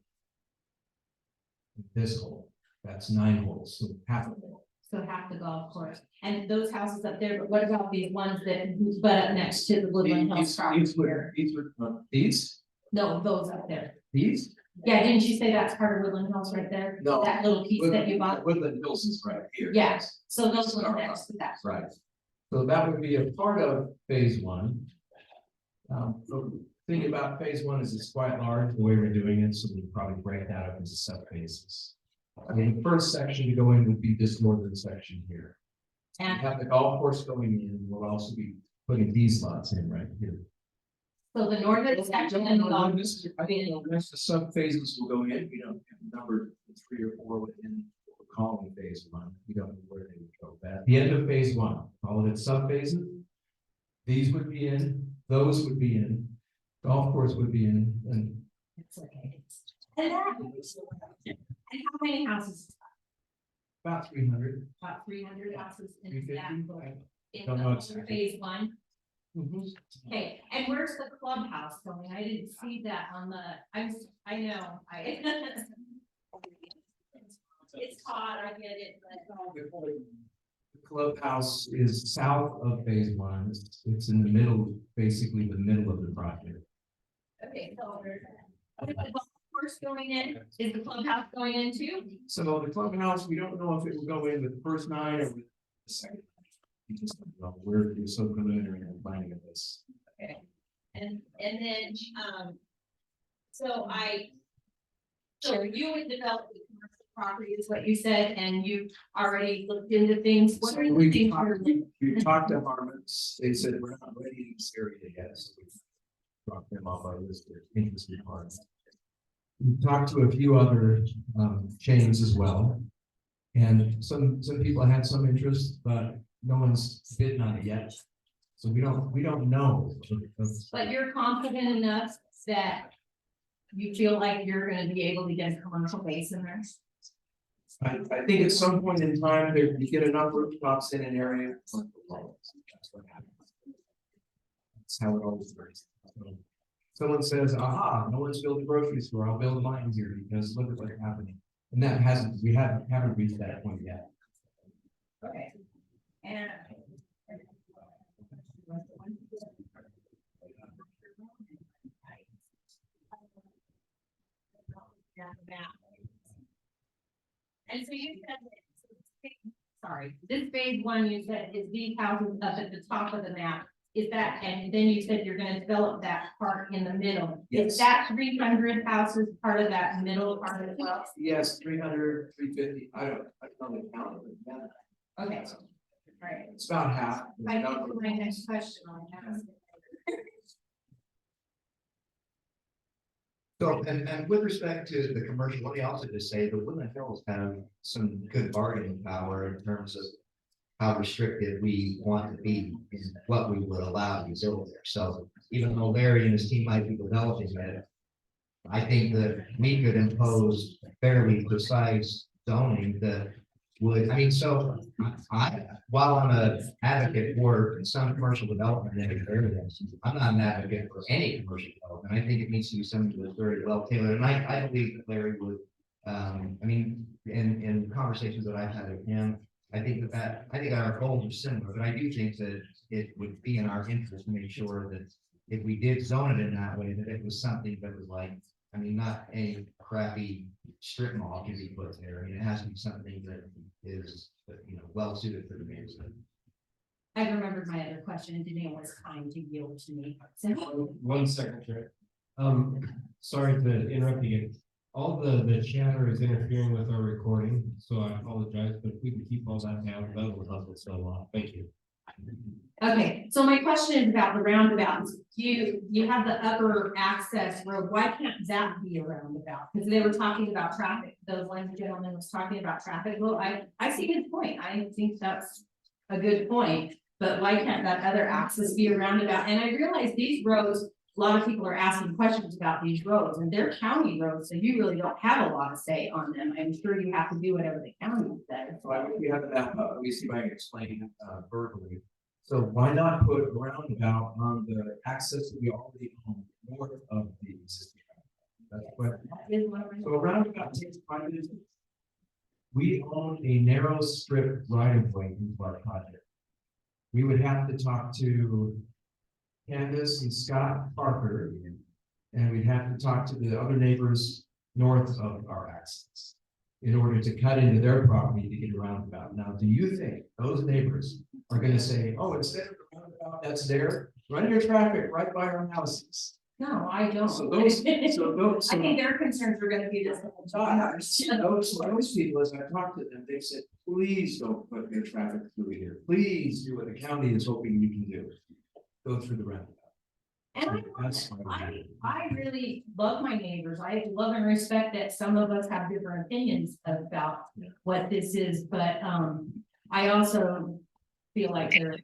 E: that's 9 holes, so half a hole.
O: So half the golf course, and those houses up there, but what about these ones that butt up next to the Woodland Hills property here?
E: These,
O: No, those up there.
E: these?
O: Yeah, didn't you say that's part of Woodland Hills right there?
E: No.
O: That little piece that you bought?
E: Woodland Hills is right here.
O: Yes, so those ones next to that.
E: Right. So that would be a part of phase one. So the thing about phase one is it's quite large, the way we're doing it, so we probably break that up into sub phases. I mean, the first section to go in would be this northern section here. We
O: And
E: have the golf course going in, we'll also be putting these lots in right here.
O: so the northern section and the golf.
E: I think the rest of sub phases will go in, we don't have numbered 3 or 4 within what we're calling phase one, we don't know where they would go. But at the end of phase one, call it sub phases. These would be in, those would be in, golf course would be in, and
O: It's okay. And how many houses?
E: about 300.
O: About 300 houses in
E: 350,
O: that. In
E: don't know
O: the
E: exactly.
O: phase one. Okay, and where's the clubhouse going? I didn't see that on the, I know, it's hot, I get it, but.
E: The clubhouse is south of phase one, it's in the middle, basically the middle of the project.
O: Okay, so is the golf course going in? Is the clubhouse going in too?
E: So the clubhouse, we don't know if it will go in with the first 9 or with the second. We just don't know, we're so preliminary in the planning of this.
O: Okay, and then, so you would develop the commercial property is what you said, and you already looked into things. What
E: So
O: are the
E: we
O: things
E: talked,
O: you're?
E: we talked to Harmon's, they said we're not ready in this area yet, so we dropped them off our list of interested parties. We talked to a few other chains as well. And some people had some interest, but no one's bid on it yet. So we don't know.
O: But you're confident enough that you feel like you're gonna be able to get a commercial base in there?
E: I think at some point in time, there you get enough rooftops in an area. That's what happens. That's how it always works. Someone says, aha, no one's built a grocery store, I'll build mine here because look at what's happening. And that hasn't, we haven't reached that point yet.
O: Okay. And. And so you said, sorry, this phase one, you said is these houses up at the top of the map. Is that, and then you said you're gonna develop that part in the middle.
E: Yes.
O: Is that 300 houses part of that middle part as well?
E: Yes, 300, 350, I don't know the count of it. Yeah.
O: Okay. All right.
E: It's about half.
O: I think for my next question on that.
A: So, and with respect to the commercial, let me also just say the Woodland Hills have some good bargaining power in terms of how restricted we want to be in what we would allow to build there. So even though Larry and his team might be developing it, I think that we could impose fairly precise zoning that would, I mean, so while I'm an advocate for some commercial development in areas, I'm not an advocate for any commercial development. I think it needs to be something that's very well tailored, and I believe that Larry would, I mean, in conversations that I've had with him, I think I think our goals are similar, but I do think that it would be in our interest to make sure that if we did zone it in that way, that it was something that was like, I mean, not a crappy strip mall can be put there. I mean, it has to be something that is, well suited for the neighborhood.
O: I remembered my other question, and Danielle was kind to yield to me. So,
I: 1 second, Chair. Sorry to interrupt you. All the chatter is interfering with our recording, so I apologize, but if we can keep all that down, that will help us a lot. Thank you.
O: okay, so my question is about the roundabouts. You have the upper access road. Why can't that be a roundabout? Because they were talking about traffic. Those one gentleman was talking about traffic. Well, I see his point. I think that's a good point. But why can't that other access be a roundabout? And I realize these roads, a lot of people are asking questions about these roads, and they're county roads, so you really don't have a lot of say on them. I'm sure you have to do whatever the county says.
E: So I think we have that, let me see if I can explain it verbally. So why not put a roundabout on the access that we already own north of the existing? That's what,
O: That is one of my-
E: so a roundabout takes 5 minutes. we own a narrow strip right of way into our project. We would have to talk to Candace and Scott Parker, and we'd have to talk to the other neighbors north of our access in order to cut into their property to get around about. Now, do you think those neighbors are gonna say, oh, instead of the roundabout that's there, run your traffic right by our houses?
O: No, I don't.
E: So those,
O: I think their concerns are gonna be this.
E: those people, as I talked to them, they said, please don't put your traffic through here. Please do what the county is hoping you can do. Go through the roundabout.
O: And
E: That's
O: I really love my neighbors. I love and respect that some of us have different opinions about what this is, but I also feel like there's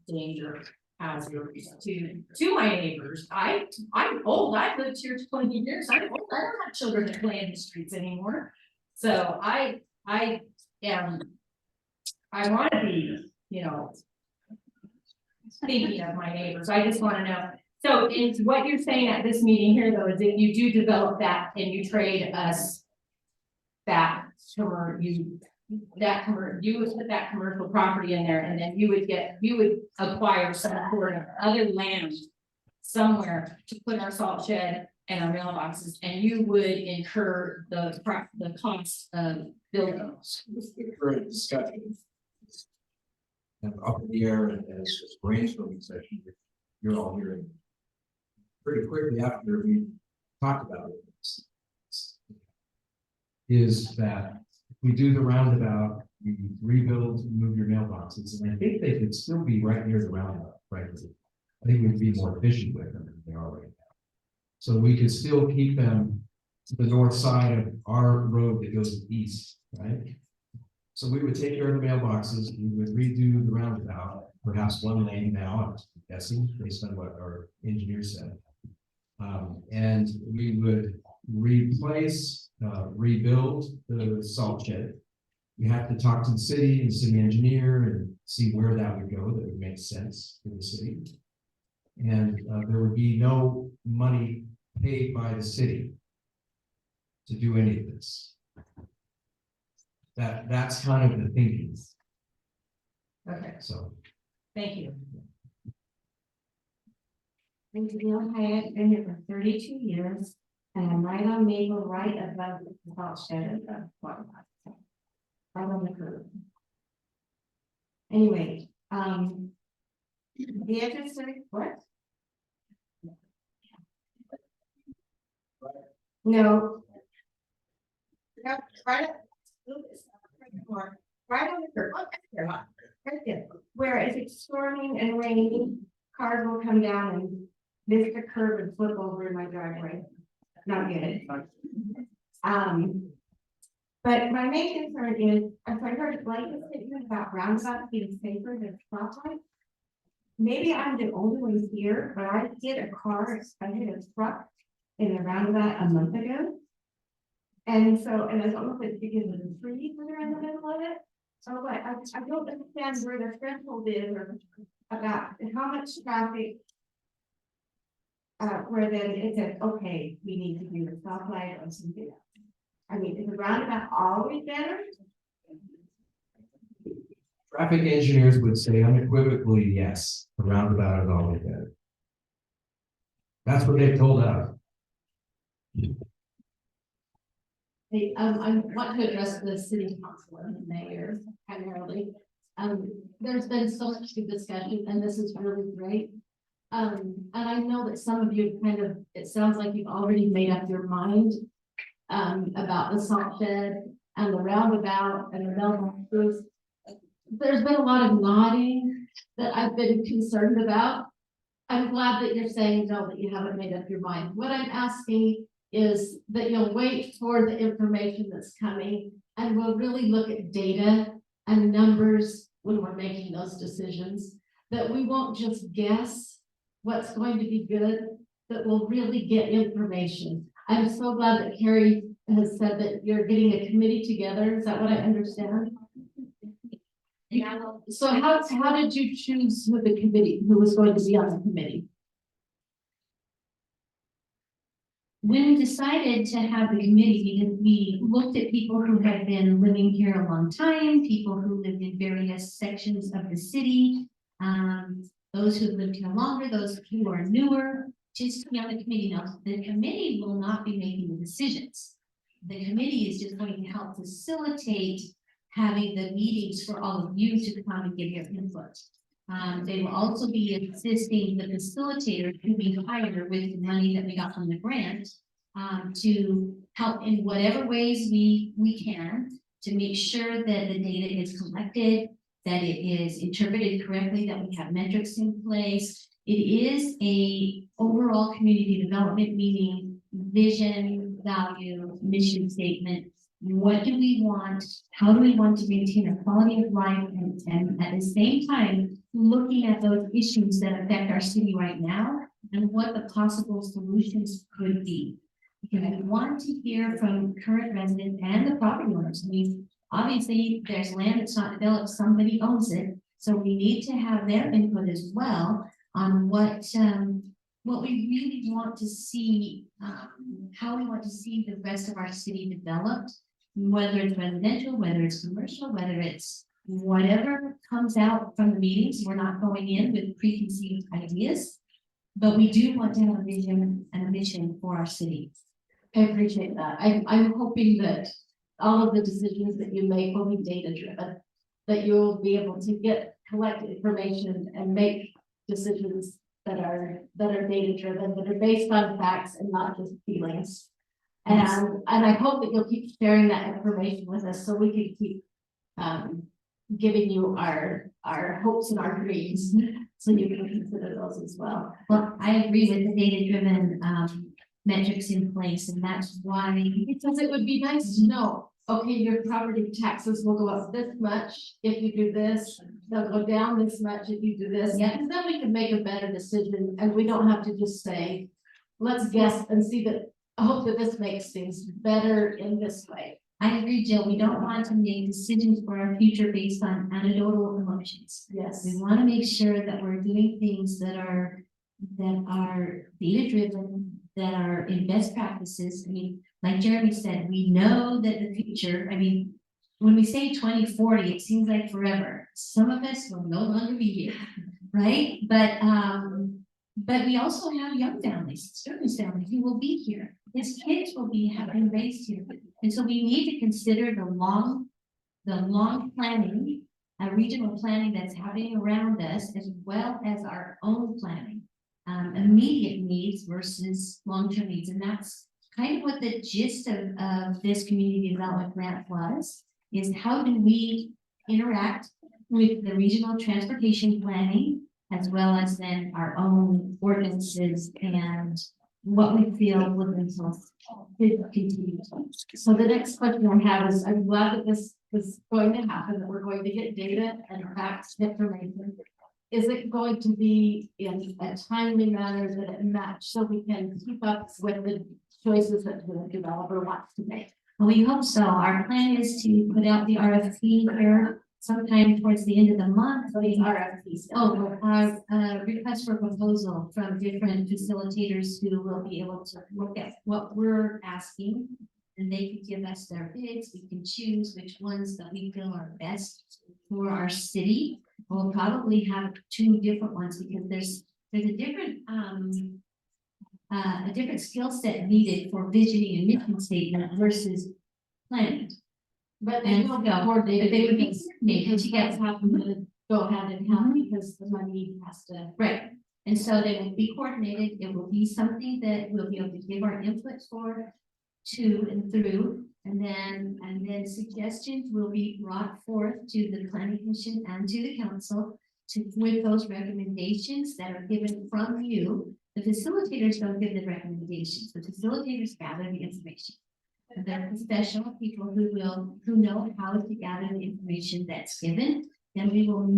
O: danger hazards to my neighbors. I'm old. I've lived here 20 years. I'm old. I don't have children that play in the streets anymore. So I want to be, thinking of my neighbors. I just want to know. So it's what you're saying at this meeting here, though, is that you do develop that and you trade us that you would put that commercial property in there, and then you would acquire some sort of other land somewhere to put our salt shed and our mailboxes, and you would incur the cost of building.
E: Current discussion. And up in the air, and as brainstorming session, you're all hearing. Pretty quickly after we talked about it, is that if we do the roundabout, we rebuild, move your mailboxes, and I think they could still be right near the roundabout, right? I think we'd be more efficient with them than they are right now. So we could still keep them to the north side of our road that goes east, right? So we would take care of the mailboxes, we would redo the roundabout, perhaps one lane now, I'm guessing, based on what our engineer said. And we would replace, rebuild the salt shed. We have to talk to the city and city engineer and see where that would go, that would make sense for the city. And there would be no money paid by the city to do any of this. That's kind of the thinking.
O: Okay,
E: So.
O: thank you.
L: I'm Camille Hyatt, been here for 32 years, and I'm right on Maple, right above the salt shed of the water. Right on the curb. Anyway, the address of what? No. Yep, right on the curb. Right there. Where if it's storming and raining, cars will come down and miss the curb and flip over in my driveway. Not good. But my main concern is, as I heard Blake was thinking about roundabouts being safer than stoplights. Maybe I'm the only one here, but I hit a truck in the roundabout a month ago. And so, and I don't know if it's because of the trees that are in the middle of it. So like, I don't understand where the threshold is or about how much traffic. Where then it says, okay, we need to do a stoplight or something else. I mean, is the roundabout always better?
E: Traffic engineers would say unequivocally, yes, the roundabout is always better. That's what they've told us.
B: Hey, I want to address the city council and the mayor primarily. There's been so much good discussion, and this is really great. And I know that some of you it sounds like you've already made up your mind about the salt shed and the roundabout and the mailboxes. There's been a lot of nodding that I've been concerned about. I'm glad that you're saying, no, that you haven't made up your mind. What I'm asking is that you'll wait for the information that's coming, and we'll really look at data and numbers when we're making those decisions, that we won't just guess what's going to be good, that we'll really get information. I'm so glad that Carrie has said that you're getting a committee together. Is that what I understand? So how did you choose who the committee, who was going to be on the committee?
L: when we decided to have the committee, we looked at people who had been living here a long time, people who lived in various sections of the city, those who lived here longer, those who are newer, just to be on the committee. Now, the committee will not be making the decisions. The committee is just going to help facilitate having the meetings for all of you to come and give your input. They will also be assisting the facilitator to be hired with the money that we got from the grant, to help in whatever ways we can to make sure that the data is collected, that it is interpreted correctly, that we have metrics in place. It is a overall community development, meaning vision, value, mission statement. What do we want? How do we want to maintain a quality of life, and at the same time, looking at those issues that affect our city right now and what the possible solutions could be. Because we want to hear from current residents and the property owners. I mean, obviously, there's land that's not developed, somebody owns it. So we need to have their input as well on what we really want to see, how we want to see the rest of our city developed, whether it's residential, whether it's commercial, whether it's whatever comes out from the meetings. We're not going in with preconceived ideas, but we do want to have a vision and a mission for our city.
N: I appreciate that. I'm hoping that all of the decisions that you make will be data driven, that you'll be able to collect information and make decisions that are data driven, that are based on facts and not just feelings. And I hope that you'll keep sharing that information with us so we can keep giving you our hopes and our dreams, so you can consider those as well.
L: Well, I agree with the data-driven metrics in place, and that's why.
N: Because it would be nice to know, okay, your property taxes will go up this much if you do this, they'll go down this much if you do this.
L: Yeah.
N: Because then we can make a better decision, and we don't have to just say, let's guess and see that, I hope that this makes things better in this way.
L: I agree, Jill. We don't want to make decisions for our future based on anecdotal emotions.
N: Yes.
L: We want to make sure that we're doing things that are data driven, that are in best practices. I mean, like Jeremy said, we know that the future, I mean, when we say 2040, it seems like forever. Some of us will no longer be here, right? But we also have young families, students families who will be here. His kids will have been raised here. And so we need to consider the long planning, regional planning that's happening around us, as well as our own planning, immediate needs versus long-term needs. And that's kind of what the gist of this community development grant was, is how do we interact with the regional transportation planning, as well as then our own ordinances and what we feel would continue.
N: So the next question I have is, I'm glad that this is going to happen, that we're going to get data and facts information. Is it going to be in a timely manner that it match, so we can keep up with the choices that the developer wants to make?
L: Well, we hope so. Our plan is to put out the RFP here sometime towards the end of the month.
N: So these RFPs.
L: Our request for proposal from different facilitators who will be able to look at what we're asking. And they can give us their bids. We can choose which ones that we feel are best for our city. We'll probably have 2 different ones, because there's a different skill set needed for visioning and mission statement versus planning.
N: But they will be coordinated.
L: They would be coordinated
N: You guys have to go hand in hand, because the money has to.
L: Right. And so they will be coordinated. It will be something that we'll be able to give our input for, to and through, and then suggestions will be brought forth to the planning commission and to the council with those recommendations that are given from you. The facilitators don't give the recommendations. The facilitators gather the information. And they're professional people who know how to gather the information that's given. Then we will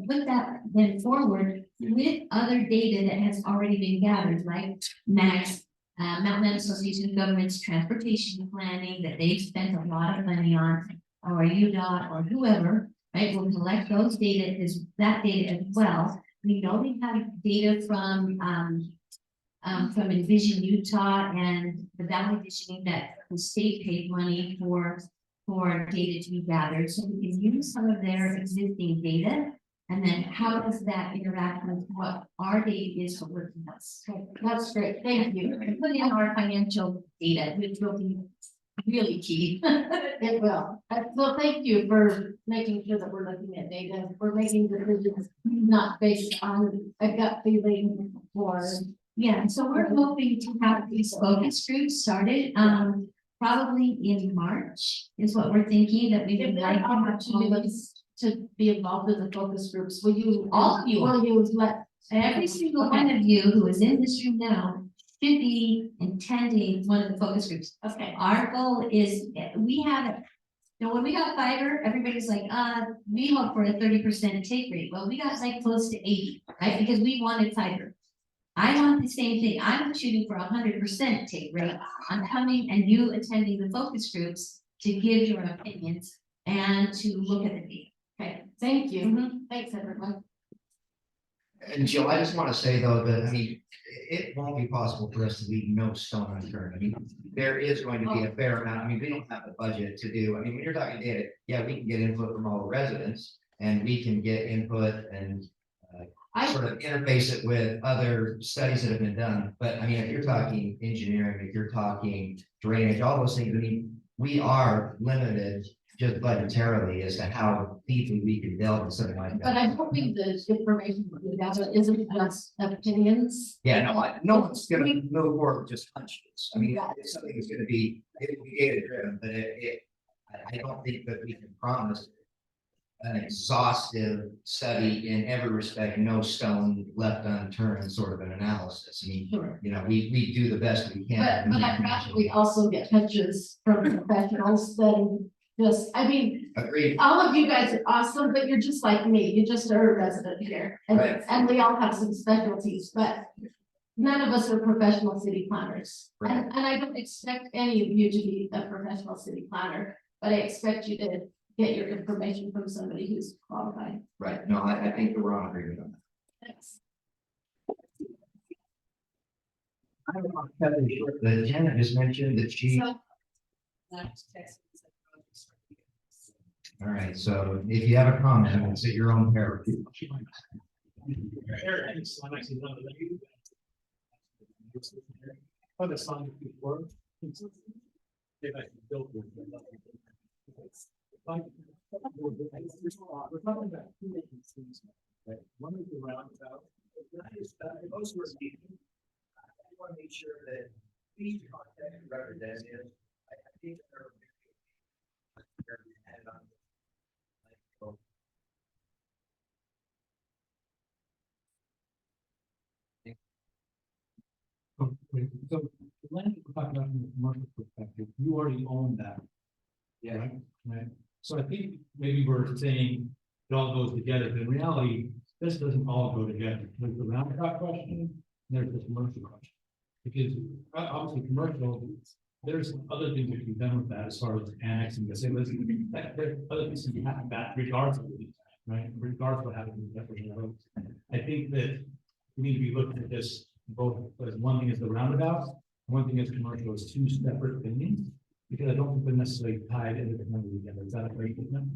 L: put that then forward with other data that has already been gathered, like MAG's, Mountain Association of Governments Transportation Planning, that they've spent a lot of money on, or UDOT or whoever, right? We'll collect those data as well. We know we have data from from Envision Utah and the validation that the state paid money for data to be gathered, so we can use some of their existing data. And then how does that interact with what our data is for working us? That's great, thank you. And put in our financial data, which will be really key.
J: It will. So thank you for making sure that we're looking at data. We're making decisions not based on a gut feeling or.
L: Yeah, so we're hoping to have these focus groups started, probably in March is what we're thinking, that we
J: If
L: would
J: there
L: like
J: are
L: to have
J: opportunities to be involved in the focus groups, will you?
L: All of you.
J: Will you let?
L: Every single one of you who is in this room now should be attending one of the focus groups.
J: Okay.
L: Our goal is, we have, when we got fiber, everybody's like, we hope for a 30% take rate. Well, we got like close to 80, right? Because we wanted fiber. I want the same thing. I'm shooting for 100% take rate. I'm coming and you attending the focus groups to give your opinions and to look at the data.
J: Okay, thank you. Thanks, everyone.
A: And Jill, I just want to say though, that, I mean, it won't be possible for us to leave no stone unturned. I mean, there is going to be a fair amount. I mean, we don't have the budget to do, I mean, when you're talking data, yeah, we can get input from all the residents and we can get input and sort of interface it with other studies that have been done. But I mean, if you're talking engineering, if you're talking drainage, all those things, I mean, we are limited just budgetarily as to how deeply we can delve in something like that.
J: But I'm hoping the information we gather isn't just opinions.
A: Yeah, no one's gonna move forward with just hunches. I mean, it's something that's gonna be, it will be data driven, but I don't think that we can promise an exhaustive study in every respect, no stone left unturned sort of an analysis. I mean,
J: Sure.
A: you know, we do the best we can.
J: But I'd rather we also get touches from professionals than just, I mean,
A: Agreed.
J: all of you guys are awesome, but you're just like me. You just are a resident here.
A: Right.
J: And we all have some specialties, but none of us are professional city planners.
A: Right.
J: And I don't expect any of you to be a professional city planner, but I expect you to get your information from somebody who's qualified.
A: Right, no, I think that we're on agreement on that.
J: Thanks.
A: I don't know, Kevin, that Janet just mentioned that she. All right, so if you have a comment, it's at your own peril.
I: Other song before. If I can build with them. We're talking about two agencies, right? One is the roundabout.
A: Most of us, I want to make sure that these contact representatives, I think they're.
I: So the land that we're talking about from a commercial perspective, you already own that.
E: Yeah.
I: Right, so I think maybe we're saying it all goes together, but in reality, this doesn't all go together. There's the roundabout question, and there's the commercial question. Because obviously commercial, there's other things that can be done with that as far as annexing the same, there's other things that can happen that regardless of the, right, regardless of what happens in the roads. I think that we need to be looking at this both, as one thing is the roundabout, one thing is commercial, is two separate things. Because I don't think they're necessarily tied independently together. Is that a great statement?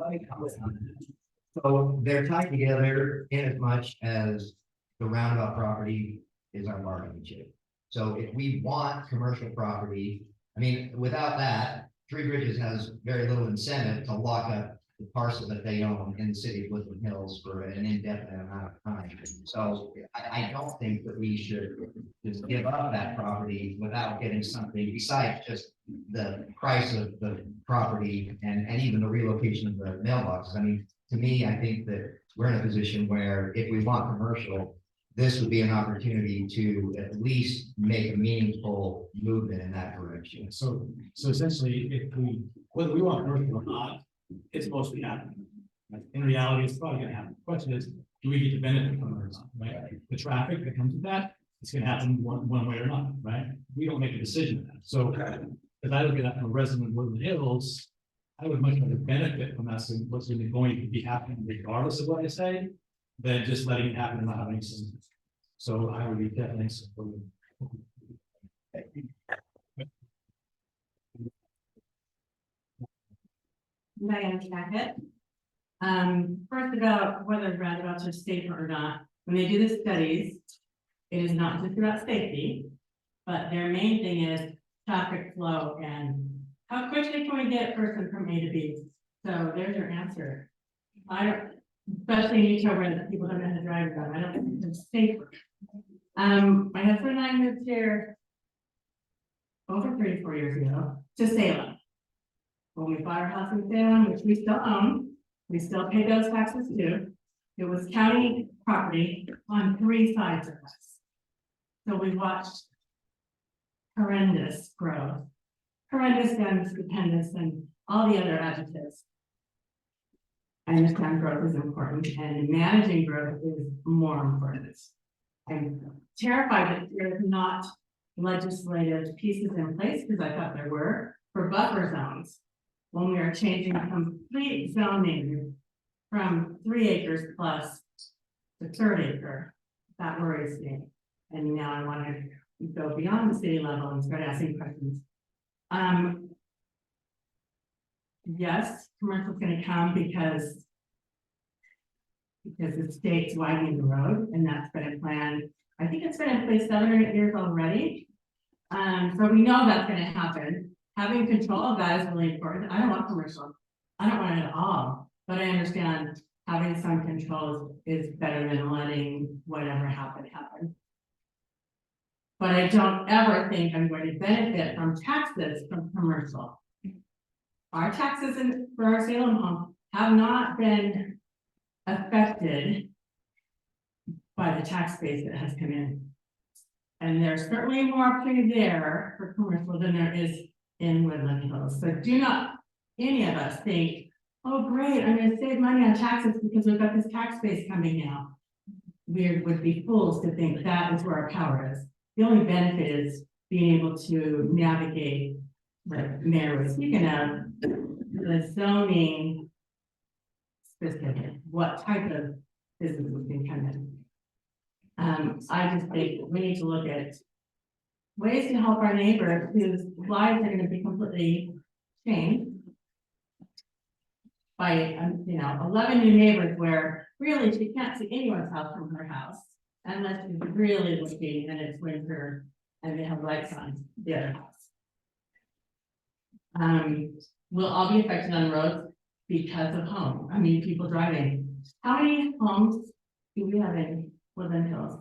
A: Let me comment on that. So they're tied together in as much as the roundabout property is our bargaining chip. So if we want commercial property, I mean, without that, Three Bridges has very little incentive to lock up the parcel that they own in the city of Woodland Hills for an indefinite amount of time. So I don't think that we should just give up that property without getting something besides just the price of the property and even the relocation of the mailboxes. I mean, to me, I think that we're in a position where if we want commercial, this would be an opportunity to at least make a meaningful movement in that direction.
I: So essentially, if we, whether we want commercial or not, it's mostly happening. Like, in reality, it's probably gonna happen. The question is, do we get the benefit from it or not, right? The traffic that comes with that, it's gonna happen one way or not, right? We don't make a decision on that. So as I look at that from a resident of Woodland Hills, I would much rather benefit from that, and what's going to be happening regardless of what I say, than just letting it happen and not having any.
E: So I would be definitely supporting.
N: Diane Jacket. First about whether roundabouts are safer or not, when they do the studies, it is not just about safety, but their main thing is traffic flow and how quickly can we get a person from A to B? So there's your answer. I don't, especially in Utah where the people don't know how to drive them, I don't think it's safer. My husband and I moved here over 34 years ago to Salem. When we bought our house in Salem, which we still own, we still pay those taxes too. It was county property on 3 sides of us. So we watched horrendous growth, horrendous gun dependence, and all the other adjectives. I understand growth is important and managing growth is more important. I'm terrified that there's not legislative pieces in place, because I thought there were, for buffer zones. When we are changing complete zoning from 3 acres plus to 3rd acre, that worries me. And now I want to go beyond the city level and start asking questions. Yes, commercial is going to come because the state's widening the road, and that's been a plan. I think it's been in place 7 or 8 years already. So we know that's going to happen. Having control of that is really important. I don't want commercial. I don't want it at all, but I understand having some control is better than letting whatever happen. But I don't ever think I'm going to benefit from taxes from commercial. Our taxes for our Salem home have not been affected by the tax base that has come in. And there's certainly more opportunity there for commercial than there is in Woodland Hills. So do not any of us think, oh great, I'm gonna save money on taxes because we've got this tax base coming now. We would be fools to think that is where our power is. The only benefit is being able to navigate, like Mayor was speaking of, the zoning specific, what type of business we can come in. I just think we need to look at ways to help our neighbors whose lives are going to be completely changed by, 11 new neighbors where really she can't see anyone's house from her house unless she's really looking and it's winter and they have lights on the other house. We'll all be affected on roads because of home. I mean, people driving. How many homes do we have in Woodland Hills?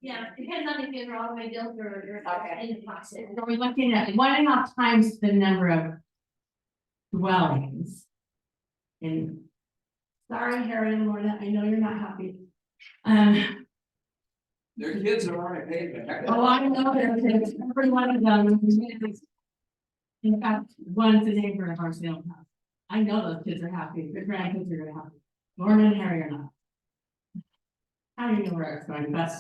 B: Yeah, depends on if you're all the way built or you're in the process.
N: So we're looking at 1.5 times the number of dwellings. And sorry, Harry and Lorna, I know you're not happy.
E: Their kids are already paid back.
N: Oh, I know there's every one of them. In fact, one's the neighbor of our Salem house. I know those kids are happy. The grandkids are happy. Lorna and Harry are not. I don't know where it's going, but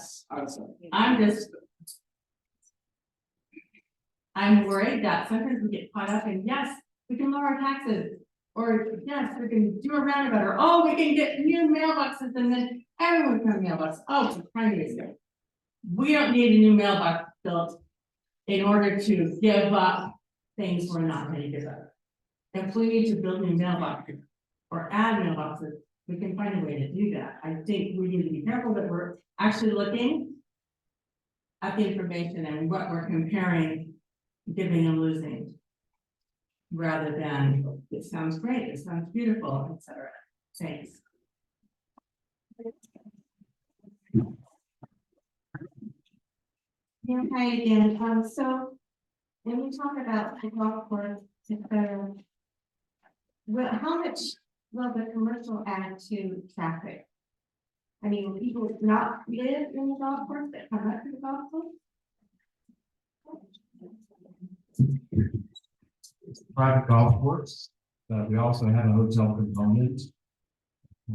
N: I'm worried that sometimes we get caught up in, yes, we can lower our taxes, or yes, we can do a roundabout, or oh, we can get new mailboxes, and then everyone can have mailbox. Oh, it's crazy. We don't need a new mailbox built in order to give up things we're not going to give up. If we need to build new mailboxes or add mailboxes, we can find a way to do that. I think we need to be careful that we're actually looking at the information and what we're comparing, giving and losing, rather than it sounds great, it sounds beautiful, etc. Thanks.
L: Yeah, hi again. So when we talk about the golf course, well, how much will the commercial add to traffic? I mean, will people not live in the golf course that come up to the golf course?
E: It's a private golf course, but we also have a hotel component.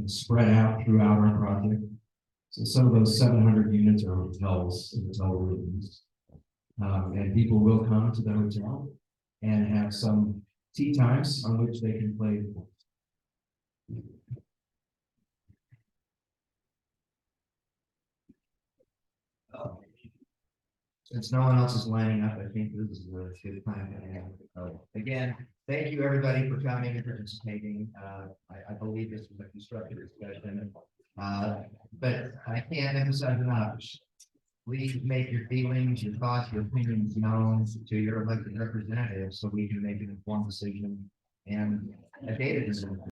E: It's spread out throughout our project. So some of those 700 units are hotels and hotel rooms. And people will come to the hotel and have some tea times on which they can play.
A: since no one else is lining up, I think this is a good time to end. Again, thank you, everybody, for coming and participating. I believe this was a constructive discussion. But I can't emphasize enough. Please make your feelings, your thoughts, your opinions known to your elected representatives so we can make an informed decision and a data decision.